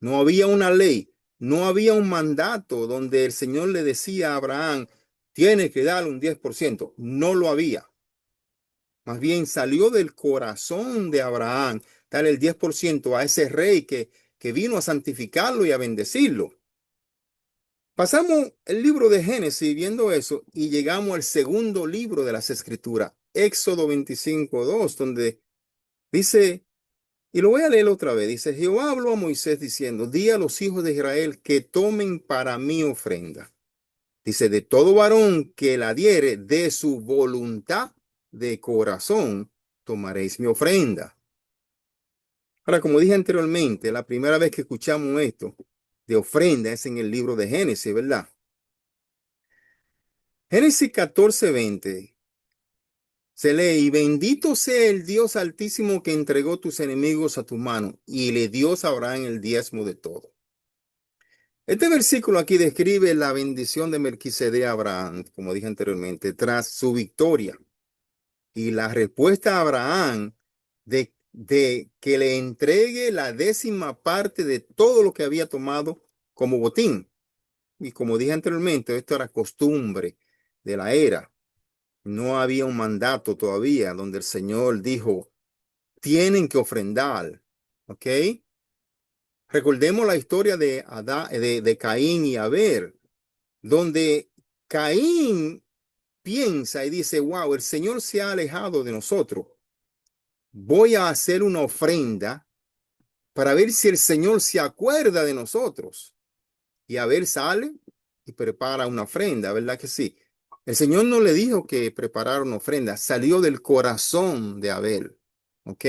No había una ley, no había un mandato donde el Señor le decía a Abraham, tiene que darle un 10%. No lo había. Más bien salió del corazón de Abraham darle el 10% a ese rey que vino a santificarlo y a bendecirlo. Pasamos el libro de Génesis viendo eso y llegamos al segundo libro de las Escrituras, Éxodo 25:2, donde dice, y lo voy a leer otra vez, dice, Jehová habló a Moisés diciendo, di a los hijos de Israel que tomen para mí ofrenda. Dice, de todo varón que la diere de su voluntad de corazón, tomaréis mi ofrenda. Ahora, como dije anteriormente, la primera vez que escuchamos esto de ofrenda es en el libro de Génesis, ¿verdad? Génesis 14:20 se lee, y bendito sea el Dios altísimo que entregó tus enemigos a tu mano y le dio a Abraham el diezmo de todo. Este versículo aquí describe la bendición de Melquisedec a Abraham, como dije anteriormente, tras su victoria. Y la respuesta a Abraham de que le entregue la 10ª parte de todo lo que había tomado como botín. Y como dije anteriormente, esto era costumbre de la era. No había un mandato todavía donde el Señor dijo, tienen que ofrendar. ¿Ok? Recordemos la historia de Caín y Abel, donde Caín piensa y dice, wow, el Señor se ha alejado de nosotros. Voy a hacer una ofrenda para ver si el Señor se acuerda de nosotros. Y Abel sale y prepara una ofrenda, ¿verdad que sí? El Señor no le dijo que preparara una ofrenda, salió del corazón de Abel. ¿Ok?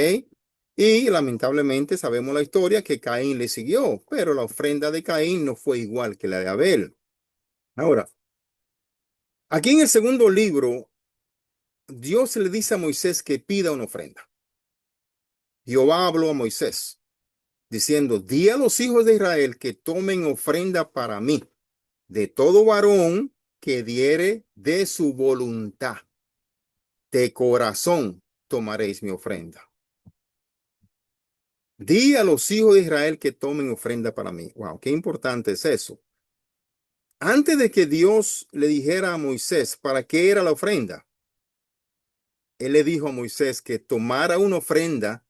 Y lamentablemente sabemos la historia que Caín le siguió, pero la ofrenda de Caín no fue igual que la de Abel. Ahora, aquí en el segundo libro, Dios le dice a Moisés que pida una ofrenda. Jehová habló a Moisés diciendo, di a los hijos de Israel que tomen ofrenda para mí, de todo varón que diere de su voluntad. De corazón tomaréis mi ofrenda. Di a los hijos de Israel que tomen ofrenda para mí. Wow, qué importante es eso. Antes de que Dios le dijera a Moisés para qué era la ofrenda, él le dijo a Moisés que tomara una ofrenda.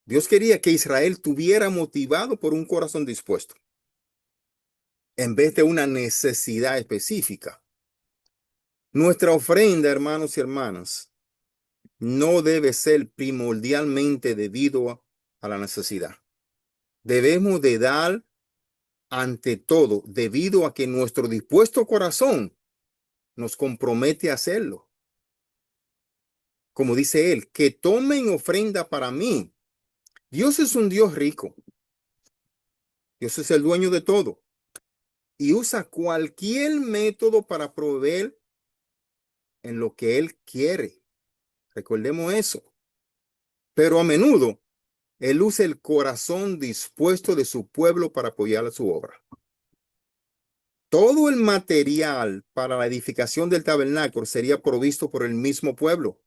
Dios quería que Israel tuviera motivado por un corazón dispuesto, en vez de una necesidad específica. Nuestra ofrenda, hermanos y hermanas, no debe ser primordialmente debido a la necesidad. Debemos de dar ante todo debido a que nuestro dispuesto corazón nos compromete a hacerlo. Como dice él, que tomen ofrenda para mí. Dios es un Dios rico. Dios es el dueño de todo y usa cualquier método para proveer en lo que Él quiere. Recordemos eso. Pero a menudo Él usa el corazón dispuesto de su pueblo para apoyar su obra. Todo el material para la edificación del tabernáculo sería provisto por el mismo pueblo.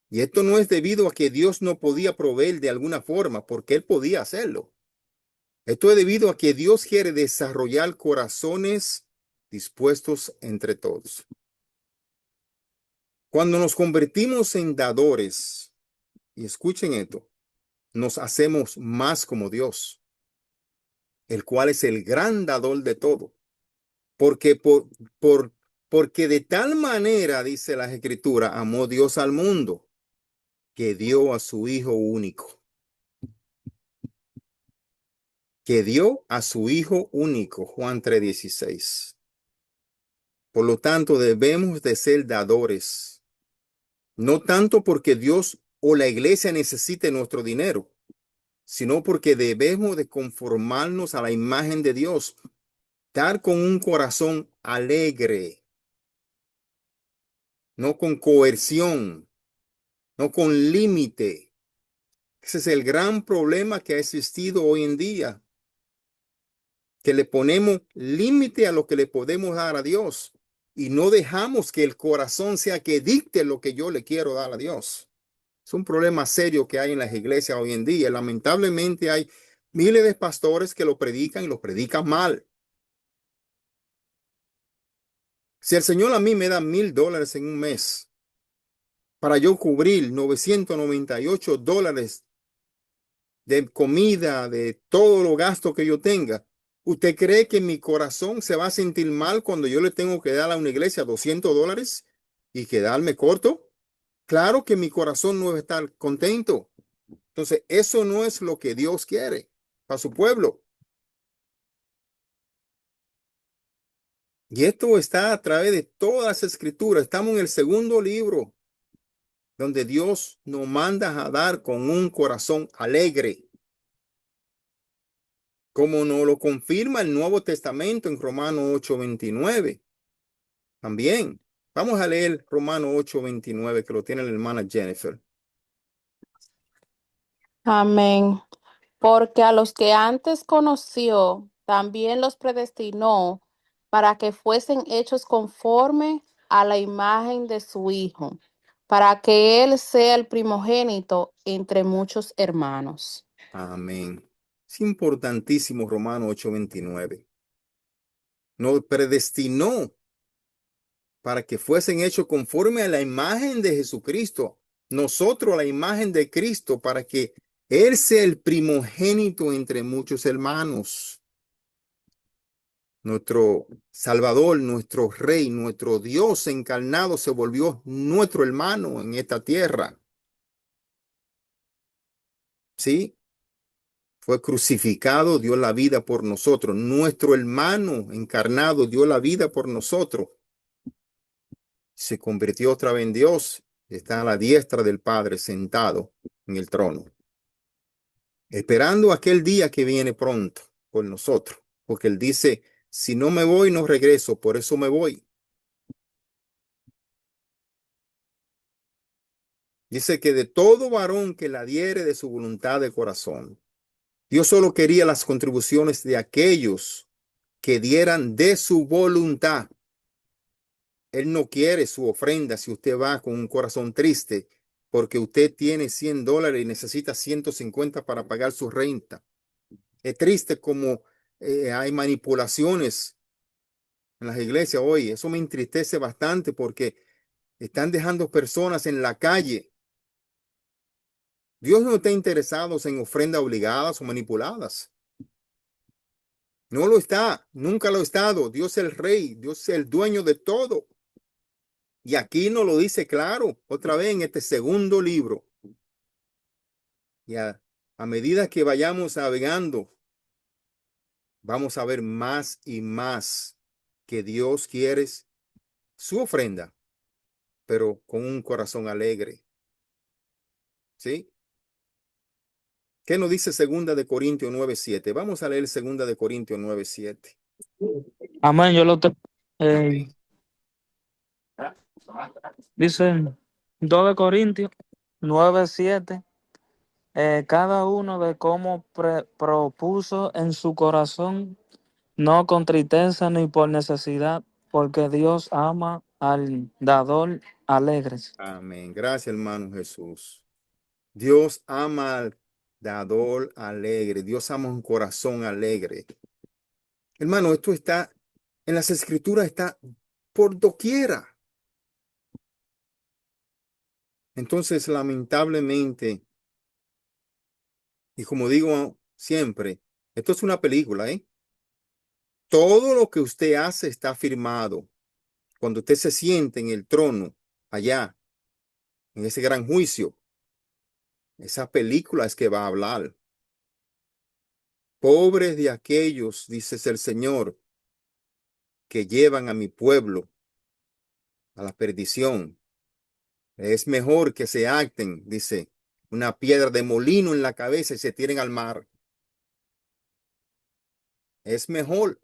Y esto no es debido a que Dios no podía proveer de alguna forma, porque Él podía hacerlo. Esto es debido a que Dios quiere desarrollar corazones dispuestos entre todos. Cuando nos convertimos en dadores, y escuchen esto, nos hacemos más como Dios, el cual es el gran dador de todo. Porque, porque de tal manera, dice la Escritura, amó Dios al mundo, que dio a su Hijo único. Que dio a su Hijo único, Juan 3:16. Por lo tanto, debemos de ser dadores, no tanto porque Dios o la iglesia necesite nuestro dinero, sino porque debemos de conformarnos a la imagen de Dios, dar con un corazón alegre, no con coerción, no con límite. Ese es el gran problema que ha existido hoy en día, que le ponemos límite a lo que le podemos dar a Dios y no dejamos que el corazón sea que dicte lo que yo le quiero dar a Dios. Es un problema serio que hay en las iglesias hoy en día. Lamentablemente hay miles de pastores que lo predican y lo predican mal. Si el Señor a mí me da $1,000 en un mes para yo cubrir $998 de comida, de todos los gastos que yo tenga, ¿usted cree que mi corazón se va a sentir mal cuando yo le tengo que dar a una iglesia $200 y quedarme corto? Claro que mi corazón no va a estar contento. Entonces, eso no es lo que Dios quiere para su pueblo. Y esto está a través de todas las escrituras. Estamos en el segundo libro, donde Dios nos manda a dar con un corazón alegre, como nos lo confirma el Nuevo Testamento en Romanos 8:29. También vamos a leer Romanos 8:29, que lo tiene la hermana Jennifer. Amén. Porque a los que antes conoció, también los predestinó para que fuesen hechos conforme a la imagen de su Hijo, para que Él sea el primogénito entre muchos hermanos. Amén. Es importantísimo Romanos 8:29. Nos predestinó para que fuesen hechos conforme a la imagen de Jesucristo. Nosotros a la imagen de Cristo, para que Él sea el primogénito entre muchos hermanos. Nuestro Salvador, nuestro Rey, nuestro Dios encarnado se volvió nuestro hermano en esta tierra. ¿Sí? Fue crucificado, dio la vida por nosotros. Nuestro hermano encarnado dio la vida por nosotros. Se convirtió otra vez en Dios. Está a la diestra del Padre sentado en el trono, esperando aquel día que viene pronto por nosotros. Porque Él dice, si no me voy, no regreso, por eso me voy. Dice que de todo varón que la diere de su voluntad de corazón. Dios solo quería las contribuciones de aquellos que dieran de su voluntad. Él no quiere su ofrenda si usted va con un corazón triste porque usted tiene $100 y necesita 150 para pagar su renta. Es triste como hay manipulaciones en las iglesias hoy. Eso me entristece bastante porque están dejando personas en la calle. Dios no está interesado en ofrendas obligadas o manipuladas. No lo está, nunca lo ha estado. Dios es el rey, Dios es el dueño de todo. Y aquí nos lo dice claro, otra vez en este segundo libro. Y a medida que vayamos navegando, vamos a ver más y más que Dios quiere su ofrenda, pero con un corazón alegre. ¿Sí? ¿Qué nos dice segunda de Corintios 9:7? Vamos a leer segunda de Corintios 9:7. Amén. Yo lo tengo. Amén. Dice 2 de Corintios 9:7. Cada uno de cómo propuso en su corazón, no con tristeza ni por necesidad, porque Dios ama al dador alegres. Amén. Gracias, hermano Jesús. Dios ama al dador alegre. Dios ama un corazón alegre. Hermano, esto está en las escrituras, está por doquiera. Entonces, lamentablemente, y como digo siempre, esto es una película, ¿eh? Todo lo que usted hace está firmado. Cuando usted se siente en el trono, allá, en ese gran juicio, esa película es que va a hablar. Pobres de aquellos, dice el Señor, que llevan a mi pueblo a la perdición. Es mejor que se acten, dice, una piedra de molino en la cabeza y se tiren al mar. Es mejor.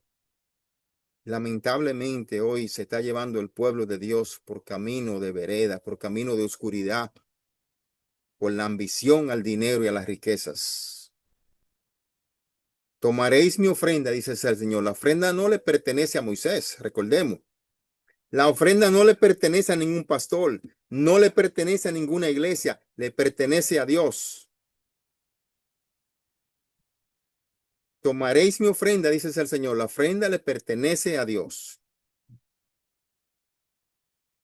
Lamentablemente hoy se está llevando el pueblo de Dios por camino de vereda, por camino de oscuridad, por la ambición al dinero y a las riquezas. Tomaréis mi ofrenda, dice el Señor. La ofrenda no le pertenece a Moisés, recordemos. La ofrenda no le pertenece a ningún pastor, no le pertenece a ninguna iglesia, le pertenece a Dios. Tomaréis mi ofrenda, dice el Señor. La ofrenda le pertenece a Dios.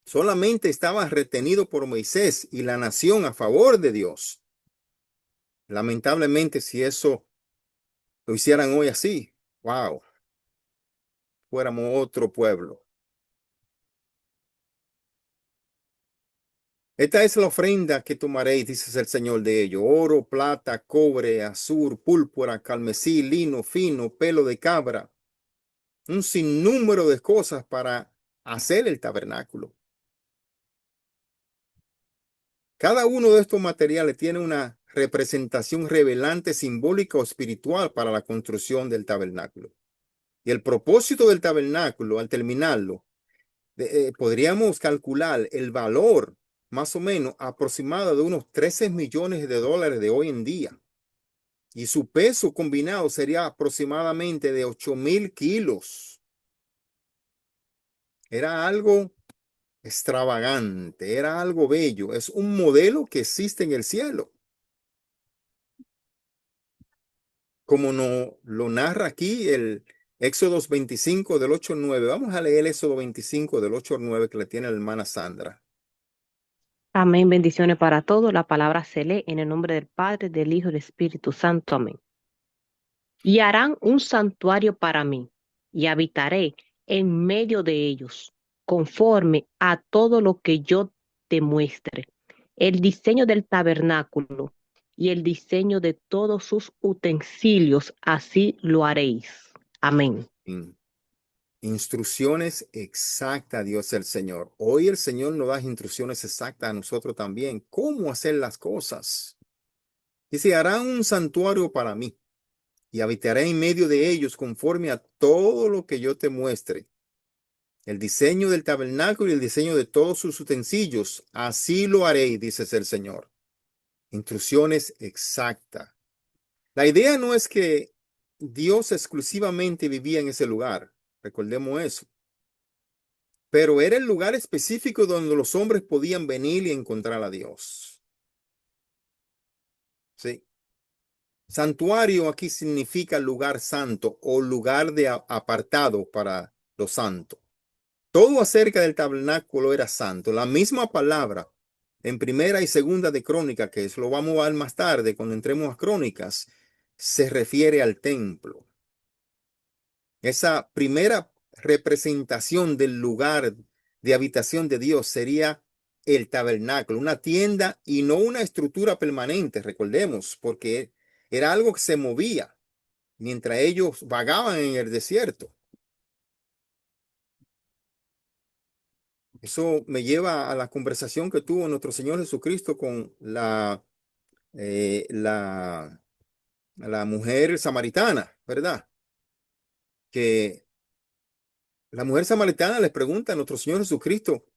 Solamente estaba retenido por Moisés y la nación a favor de Dios. Lamentablemente, si eso lo hicieran hoy así, wow, fuéramos otro pueblo. Esta es la ofrenda que tomaréis, dice el Señor de ello: oro, plata, cobre, azur, púrpura, carmesí, lino fino, pelo de cabra, un sinnúmero de cosas para hacer el tabernáculo. Cada uno de estos materiales tiene una representación revelante, simbólica o espiritual para la construcción del tabernáculo. Y el propósito del tabernáculo, al terminarlo, podríamos calcular el valor más o menos aproximado de unos 13 millones de dólares de hoy en día. Y su peso combinado sería aproximadamente de 8,000 kilos. Era algo extravagante, era algo bello. Es un modelo que existe en el cielo. Como no lo narra aquí el Éxodo 25 del 8 al 9. Vamos a leer el Éxodo 25 del 8 al 9 que le tiene la hermana Sandra. Amén. Bendiciones para todos. La palabra se lee en el nombre del Padre, del Hijo y del Espíritu Santo. Amén. Y harán un santuario para mí, y habitaré en medio de ellos, conforme a todo lo que yo te muestre. El diseño del tabernáculo y el diseño de todos sus utensilios, así lo haréis. Amén. Instrucciones exactas, Dios el Señor. Hoy el Señor nos da instrucciones exactas a nosotros también. ¿Cómo hacer las cosas? Dice, harán un santuario para mí y habitaré en medio de ellos conforme a todo lo que yo te muestre. El diseño del tabernáculo y el diseño de todos sus utensilios, así lo haré, dice el Señor. Instrucciones exactas. La idea no es que Dios exclusivamente vivía en ese lugar. Recordemos eso. Pero era el lugar específico donde los hombres podían venir y encontrar a Dios. Sí. Santuario aquí significa lugar santo o lugar de apartado para los santos. Todo acerca del tabernáculo era santo. La misma palabra en primera y segunda de Crónicas, que eso lo vamos a ver más tarde cuando entremos a Crónicas, se refiere al templo. Esa primera representación del lugar de habitación de Dios sería el tabernáculo, una tienda y no una estructura permanente, recordemos, porque era algo que se movía mientras ellos vagaban en el desierto. Eso me lleva a la conversación que tuvo nuestro Señor Jesucristo con la mujer samaritana, ¿verdad? Que la mujer samaritana les pregunta a nuestro Señor Jesucristo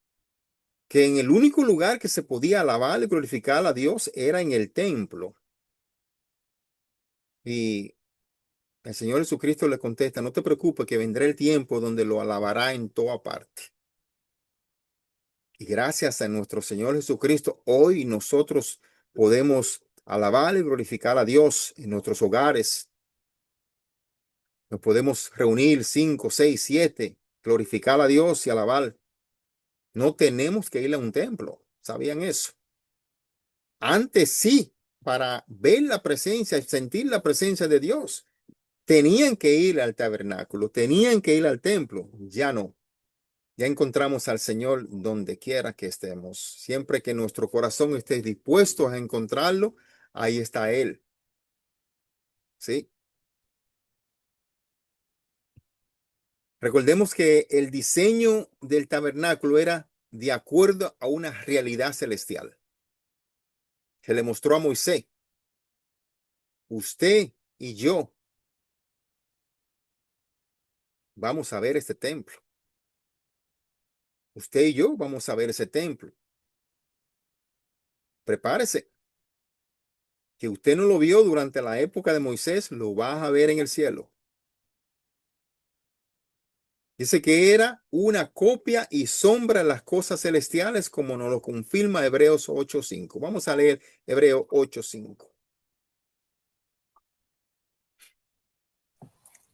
que en el único lugar que se podía alabar y glorificar a Dios era en el templo. Y el Señor Jesucristo le contesta, no te preocupes que vendrá el tiempo donde lo alabará en toda parte. Y gracias a nuestro Señor Jesucristo, hoy nosotros podemos alabar y glorificar a Dios en nuestros hogares. Nos podemos reunir 5, 6, 7, glorificar a Dios y alabar. No tenemos que ir a un templo. ¿Sabían eso? Antes sí, para ver la presencia y sentir la presencia de Dios, tenían que ir al tabernáculo, tenían que ir al templo. Ya no. Ya encontramos al Señor donde quiera que estemos. Siempre que nuestro corazón esté dispuesto a encontrarlo, ahí está Él. ¿Sí? Recordemos que el diseño del tabernáculo era de acuerdo a una realidad celestial. Se le mostró a Moisés. Usted y yo vamos a ver este templo. Usted y yo vamos a ver ese templo. Prepárese. Que usted no lo vio durante la época de Moisés, lo vas a ver en el cielo. Dice que era una copia y sombra de las cosas celestiales, como nos lo confirma Hebreos 8:5. Vamos a leer Hebreos 8:5.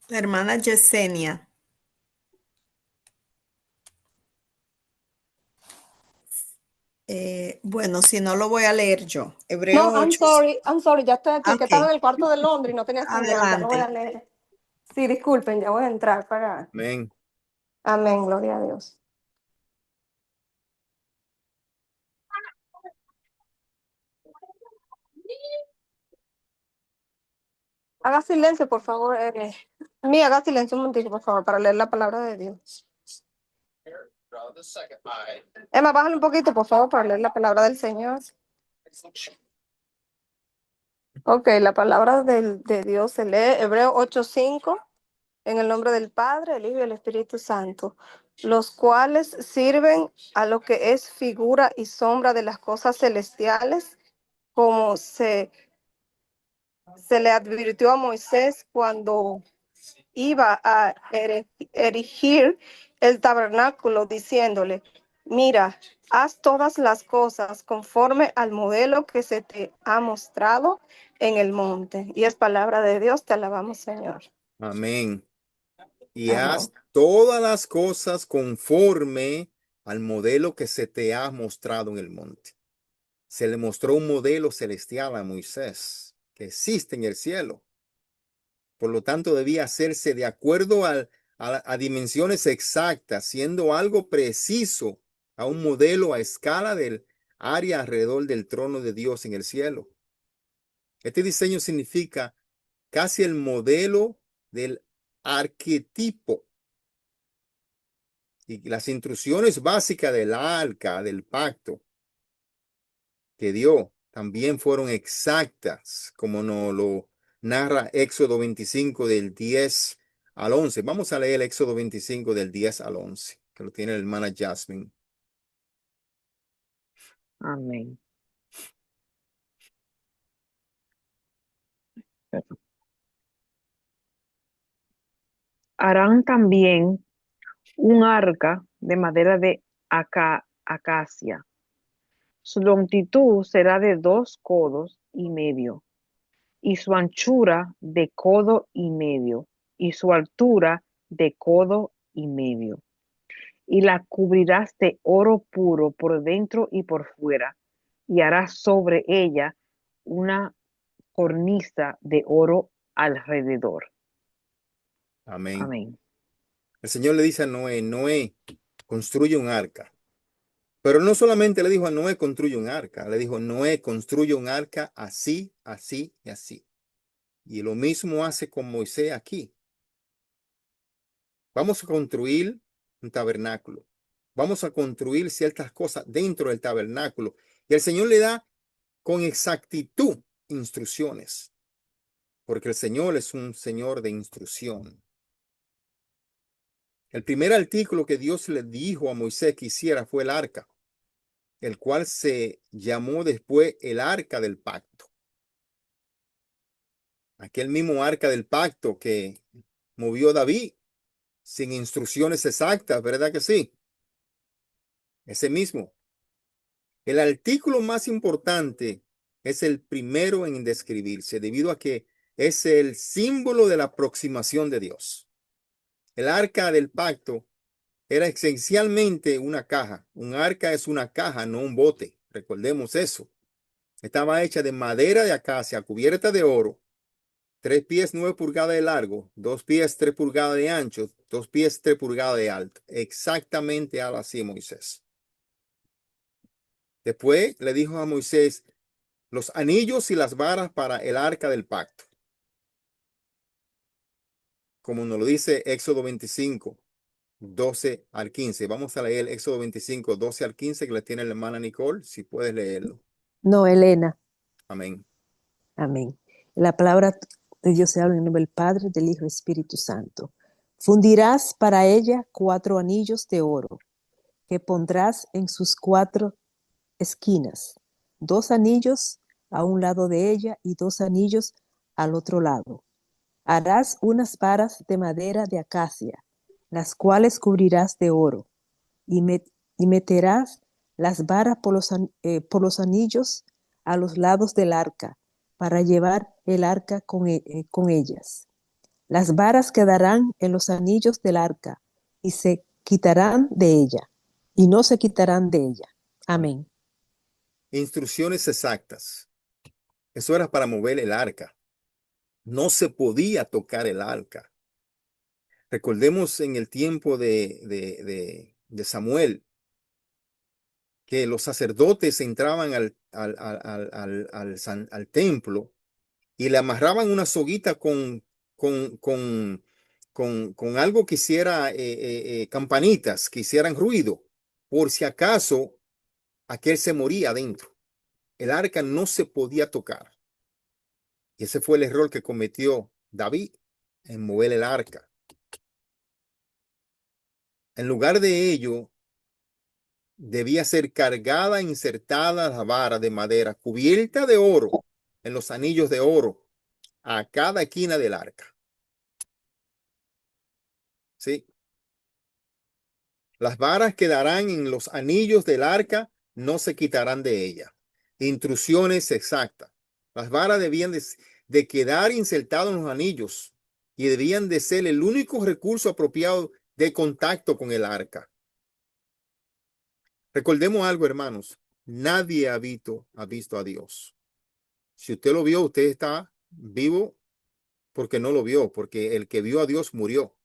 La hermana Yesenia. Bueno, si no lo voy a leer yo. Hebreo No, I'm 8. sorry, ya estoy aquí, que estaba en Ok, el cuarto de Londres y no tenía señal, ya lo voy a adelante. leer. Sí, disculpen, ya voy a entrar para... Amén. Amén, gloria a Dios. Haga silencio, por favor. Haga silencio un momentito, por favor, para leer la palabra de Dios. Emma, bájale un poquito, por favor, para leer la palabra del Señor. Ok, la palabra de Dios se lee, Hebreo 8:5, en el nombre del Padre, el Hijo y el Espíritu Santo, los cuales sirven a lo que es figura y sombra de las cosas celestiales, como se le advirtió a Moisés cuando iba a erigir el tabernáculo, diciéndole, mira, haz todas las cosas conforme al modelo que se te ha mostrado en el monte. Y es palabra de Dios, te alabamos, Señor. Amén. Y Amén. haz todas las cosas conforme al modelo que se te ha mostrado en el monte. Se le mostró un modelo celestial a Moisés que existe en el cielo. Por lo tanto, debía hacerse de acuerdo a dimensiones exactas, siendo algo preciso a un modelo a escala del área alrededor del trono de Dios en el cielo. Este diseño significa casi el modelo del arquetipo y las instrucciones básicas del arca, del pacto que dio, también fueron exactas, como nos lo narra Éxodo 25 del 10 al 11. Vamos a leer Éxodo 25 del 10 al 11, que lo tiene la hermana Jasmine. Amén. Harán también un arca de madera de acacia. Su longitud será de 2 codos y medio, y su anchura de codo y medio, y su altura de codo y medio. y la cubrirás de oro puro por dentro y por fuera, y harás sobre ella una cornisa de oro alrededor. Amén. Amén. El Señor le dice a Noé, Noé, construye un arca. Pero no solamente le dijo a Noé, construye un arca, le dijo, Noé, construye un arca así, así y así. Y lo mismo hace con Moisés aquí. Vamos a construir un tabernáculo. Vamos a construir ciertas cosas dentro del tabernáculo. Y el Señor le da con exactitud instrucciones, porque el Señor es un Señor de instrucción. El primer artículo que Dios le dijo a Moisés que hiciera fue el arca, el cual se llamó después el arca del pacto. Aquel mismo arca del pacto que movió David sin instrucciones exactas, ¿verdad que sí? Ese mismo. El artículo más importante es el primero en describirse, debido a que es el símbolo de la aproximación de Dios. El arca del pacto era esencialmente una caja. Un arca es una caja, no un bote. Recordemos eso. Estaba hecha de madera de acacia, cubierta de oro, 3 pies 9 pulgadas de largo, 2 pies 3 pulgadas de ancho, 2 pies 3 pulgadas de alto. Exactamente así Moisés. Después le dijo a Moisés los anillos y las varas para el arca del pacto. Como nos lo dice Éxodo 25, 12 al 15. Vamos a leer Éxodo 25, 12 al 15, que le tiene la hermana Nicole, si puedes leerlo. No, Elena. Amén. Amén. La palabra de Dios se habla en el nombre del Padre, del Hijo y del Espíritu Santo. Fundirás para ella 4 anillos de oro, que pondrás en sus 4 esquinas, 2 anillos a un lado de ella y 2 anillos al otro lado. Harás unas varas de madera de acacia, las cuales cubrirás de oro, y meterás las varas por los anillos a los lados del arca, para llevar el arca con ellas. Las varas quedarán en los anillos del arca, y se quitarán de ella, y no se quitarán de ella. Amén. Instrucciones exactas. Eso era para mover el arca. No se podía tocar el arca. Recordemos en el tiempo de Samuel, que los sacerdotes entraban al templo y le amarraban una soguita con algo que hiciera campanitas, que hicieran ruido, por si acaso aquel se moría adentro. El arca no se podía tocar. Y ese fue el error que cometió David en mover el arca. En lugar de ello, debía ser cargada, insertada la vara de madera cubierta de oro en los anillos de oro a cada esquina del arca. ¿Sí? Las varas quedarán en los anillos del arca, no se quitarán de ella. Instrucciones exactas. Las varas debían de quedar insertadas en los anillos y debían de ser el único recurso apropiado de contacto con el arca. Recordemos algo, hermanos. Nadie ha visto a Dios. Si usted lo vio, usted está vivo porque no lo vio, porque el que vio a Dios murió.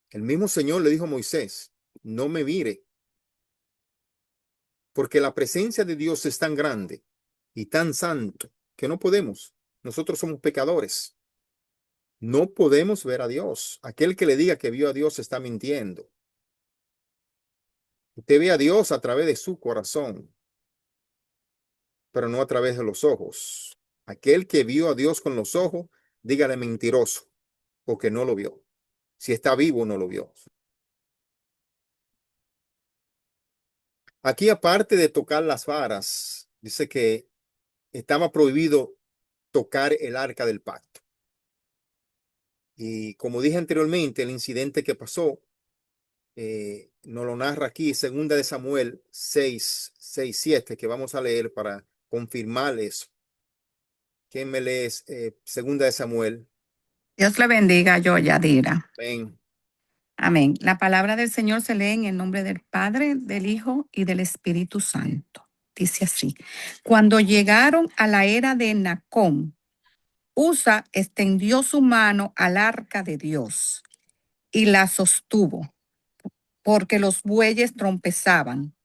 El mismo Señor le dijo a Moisés, no me mire, porque la presencia de Dios es tan grande y tan santo que no podemos. Nosotros somos pecadores. No podemos ver a Dios. Aquel que le diga que vio a Dios está mintiendo. Usted ve a Dios a través de su corazón, pero no a través de los ojos. Aquel que vio a Dios con los ojos, dígale mentiroso, porque no lo vio. Si está vivo, no lo vio. Aquí, aparte de tocar las varas, dice que estaba prohibido tocar el arca del pacto. Y como dije anteriormente, el incidente que pasó, nos lo narra aquí, 2 de Samuel 6, 6, 7, que vamos a leer para confirmar eso. ¿Quién me lee 2 de Samuel? Dios le bendiga, yo, Yadira. Ven. Amén. La palabra del Señor se lee en el nombre del Padre, del Hijo y del Espíritu Santo. Dice así: cuando llegaron a la era de Nacón, Usa extendió su mano al arca de Dios y la sostuvo, porque los bueyes trompezaban.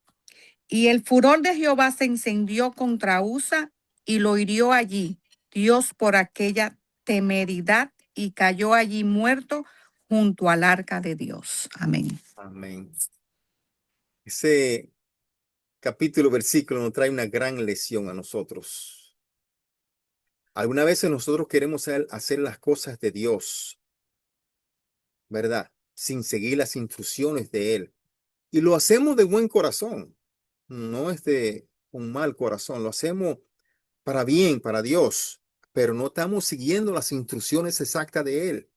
Y el furor de Jehová se encendió contra Usa y lo hirió allí Dios por aquella temeridad, y cayó allí muerto junto al arca de Dios. Amén. Amén. Ese capítulo, versículo nos trae una gran lección a nosotros. Algunas veces nosotros queremos hacer las cosas de Dios, ¿verdad? Sin seguir las instrucciones de Él. Y lo hacemos de buen corazón, no es de un mal corazón, lo hacemos para bien, para Dios, pero no estamos siguiendo las instrucciones exactas de Él.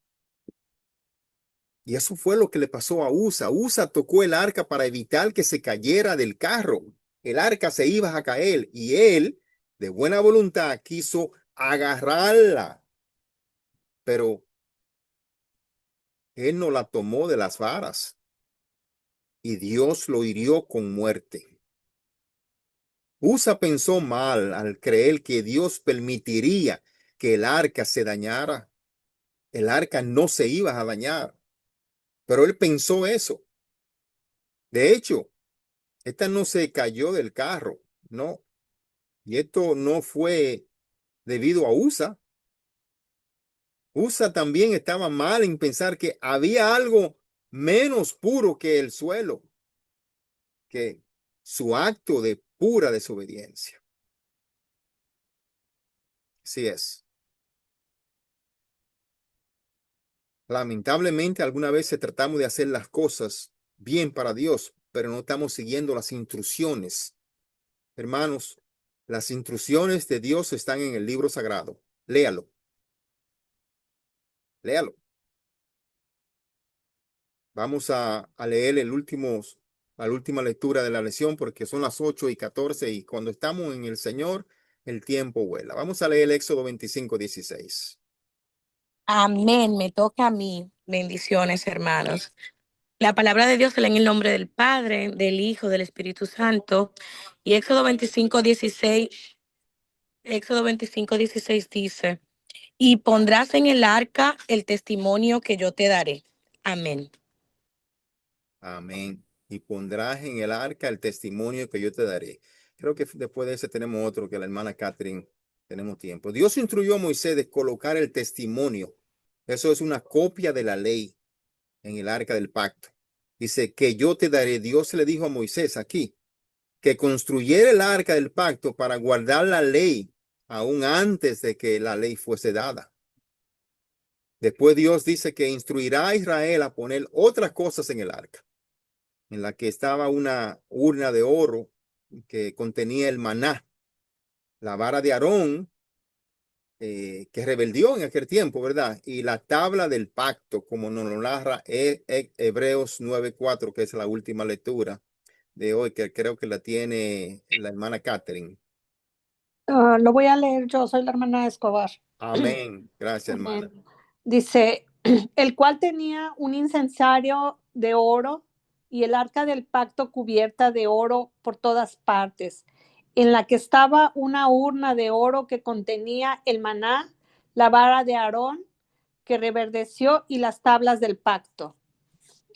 Y eso fue lo que le pasó a Usa. Usa tocó el arca para evitar que se cayera del carro. El arca se iba a caer y él, de buena voluntad, quiso agarrarla, pero él no la tomó de las varas y Dios lo hirió con muerte. Usa pensó mal al creer que Dios permitiría que el arca se dañara. El arca no se iba a dañar, pero él pensó eso. De hecho, esta no se cayó del carro, no. Y esto no fue debido a Usa. Usa también estaba mal en pensar que había algo menos puro que el suelo, que su acto de pura desobediencia. Así es. Lamentablemente, algunas veces tratamos de hacer las cosas bien para Dios, pero no estamos siguiendo las instrucciones. Hermanos, las instrucciones de Dios están en el libro sagrado. Léalo. Léalo. Vamos a leer la última lectura de la lección porque son las 8:14 y cuando estamos en el Señor, el tiempo vuela. Vamos a leer el Éxodo 25:16. Amén, me toca a mí. Bendiciones, hermanos. La palabra de Dios se lee en el nombre del Padre, del Hijo, del Espíritu Santo. Y Éxodo 25:16 dice: y pondrás en el arca el testimonio que yo te daré. Amén. Amén. Y pondrás en el arca el testimonio que yo te daré. Creo que después de ese tenemos otro que la hermana Catherine tenemos tiempo. Dios instruyó a Moisés de colocar el testimonio. Eso es una copia de la ley en el arca del pacto. Dice que yo te daré. Dios le dijo a Moisés aquí que construyera el arca del pacto para guardar la ley aún antes de que la ley fuese dada. Después Dios dice que instruirá a Israel a poner otras cosas en el arca, en la que estaba una urna de oro que contenía el maná, la vara de Aarón, que rebeldió en aquel tiempo, ¿verdad? Y la tabla del pacto, como nos lo narra Hebreos 9:4, que es la última lectura de hoy, que creo que la tiene la hermana Catherine. Lo voy a leer yo, soy la hermana Escobar. Amén. Gracias, hermana. Dice, el cual tenía un incensario de oro y el arca del pacto cubierta de oro por todas partes, en la que estaba una urna de oro que contenía el maná, la vara de Aarón que reverdeció y las tablas del pacto.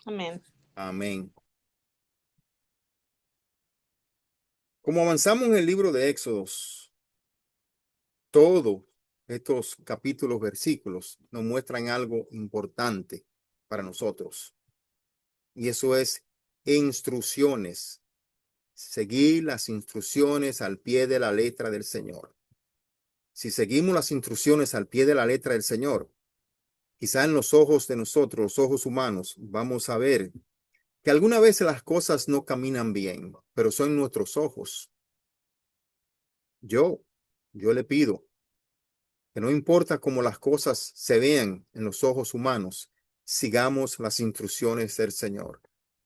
Amén. Amén. Como avanzamos en el libro de Éxodos, todos estos capítulos, versículos nos muestran algo importante para nosotros. Y eso es instrucciones. Seguir las instrucciones al pie de la letra del Señor. Si seguimos las instrucciones al pie de la letra del Señor, quizá en los ojos de nosotros, los ojos humanos, vamos a ver que algunas veces las cosas no caminan bien, pero son nuestros ojos. Yo le pido que no importa cómo las cosas se vean en los ojos humanos, sigamos las instrucciones del Señor,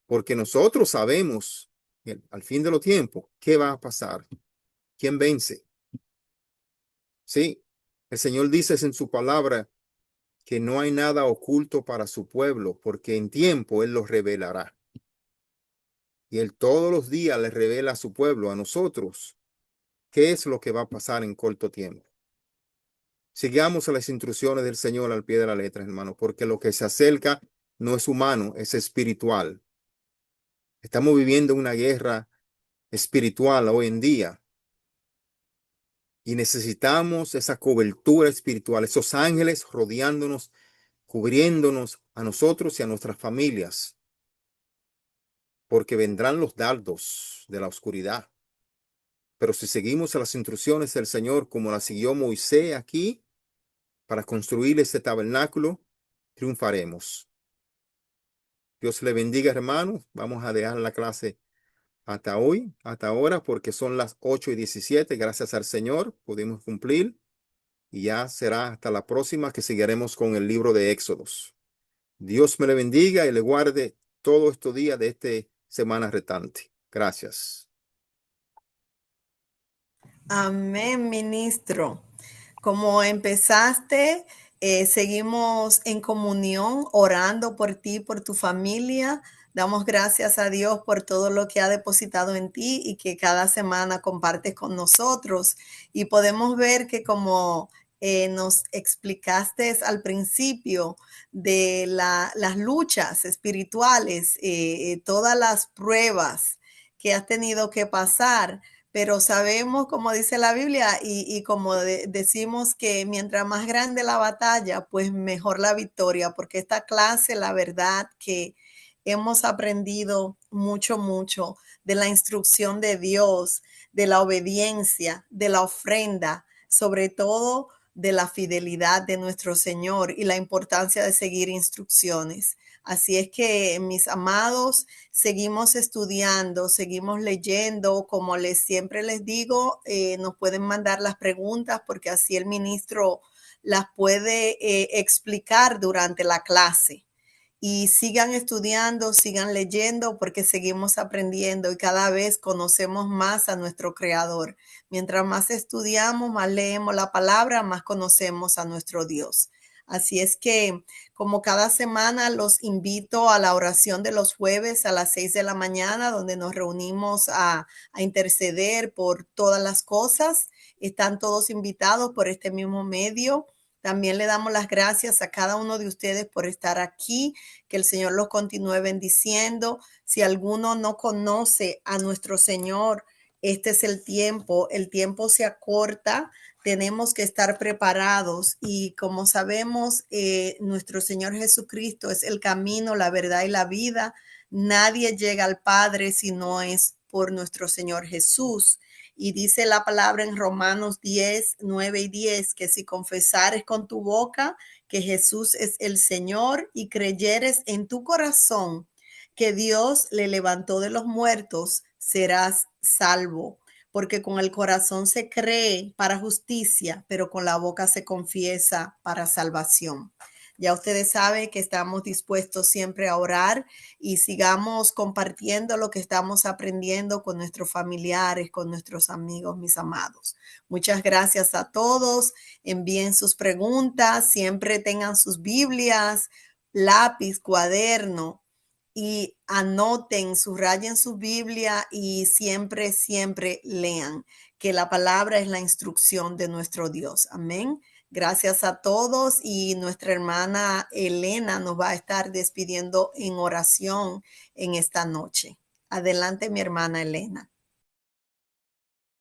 porque nosotros sabemos que al fin de los tiempos, ¿qué va a pasar? ¿Quién vence? Sí, el Señor dice en su palabra que no hay nada oculto para su pueblo, porque en tiempo Él los revelará. Y Él todos los días les revela a su pueblo, a nosotros, qué es lo que va a pasar en corto tiempo. Sigamos las instrucciones del Señor al pie de la letra, hermano, porque lo que se acerca no es humano, es espiritual. Estamos viviendo una guerra espiritual hoy en día y necesitamos esa cobertura espiritual, esos ángeles rodeándonos, cubriéndonos a nosotros y a nuestras familias, porque vendrán los dardos de la oscuridad. Pero si seguimos las instrucciones del Señor como las siguió Moisés aquí para construir este tabernáculo, triunfaremos. Dios le bendiga, hermanos. Vamos a dejar la clase hasta hoy, hasta ahora, porque son las 8:17. Gracias al Señor pudimos cumplir y ya será hasta la próxima que seguiremos con el libro de Éxodos. Dios me le bendiga y le guarde todos estos días de esta semana retante. Gracias. Amén, ministro. Como empezaste, seguimos en comunión, orando por ti, por tu familia. Damos gracias a Dios por todo lo que ha depositado en ti y que cada semana compartes con nosotros. Y podemos ver que como nos explicaste al principio de las luchas espirituales, todas las pruebas que has tenido que pasar, pero sabemos, como dice la Biblia, y como decimos que mientras más grande la batalla, pues mejor la victoria, porque esta clase, la verdad que hemos aprendido mucho, mucho de la instrucción de Dios, de la obediencia, de la ofrenda, sobre todo de la fidelidad de nuestro Señor y la importancia de seguir instrucciones. Así es que, mis amados, seguimos estudiando, seguimos leyendo, como siempre les digo, nos pueden mandar las preguntas porque así el ministro las puede explicar durante la clase. Y sigan estudiando, sigan leyendo porque seguimos aprendiendo y cada vez conocemos más a nuestro Creador. Mientras más estudiamos, más leemos la palabra, más conocemos a nuestro Dios. Así es que, como cada semana, los invito a la oración de los jueves a las 6 de la mañana, donde nos reunimos a interceder por todas las cosas. Están todos invitados por este mismo medio. También le damos las gracias a cada uno de ustedes por estar aquí. Que el Señor los continúe bendiciendo. Si alguno no conoce a nuestro Señor, este es el tiempo se acorta. Tenemos que estar preparados y como sabemos, nuestro Señor Jesucristo es el camino, la verdad y la vida. Nadie llega al Padre si no es por nuestro Señor Jesús. Y dice la palabra en Romanos 10, 9 y 10, que si confesares con tu boca que Jesús es el Señor y creyeres en tu corazón que Dios le levantó de los muertos, serás salvo. Porque con el corazón se cree para justicia, pero con la boca se confiesa para salvación. Ya ustedes saben que estamos dispuestos siempre a orar y sigamos compartiendo lo que estamos aprendiendo con nuestros familiares, con nuestros amigos, mis amados. Muchas gracias a todos. Envíen sus preguntas, siempre tengan sus Biblias, lápiz, cuaderno y anoten, subrayen su Biblia y siempre, siempre lean, que la palabra es la instrucción de nuestro Dios. Amén. Gracias a todos y nuestra hermana Elena nos va a estar despidiendo en oración en esta noche. Adelante, mi hermana Elena.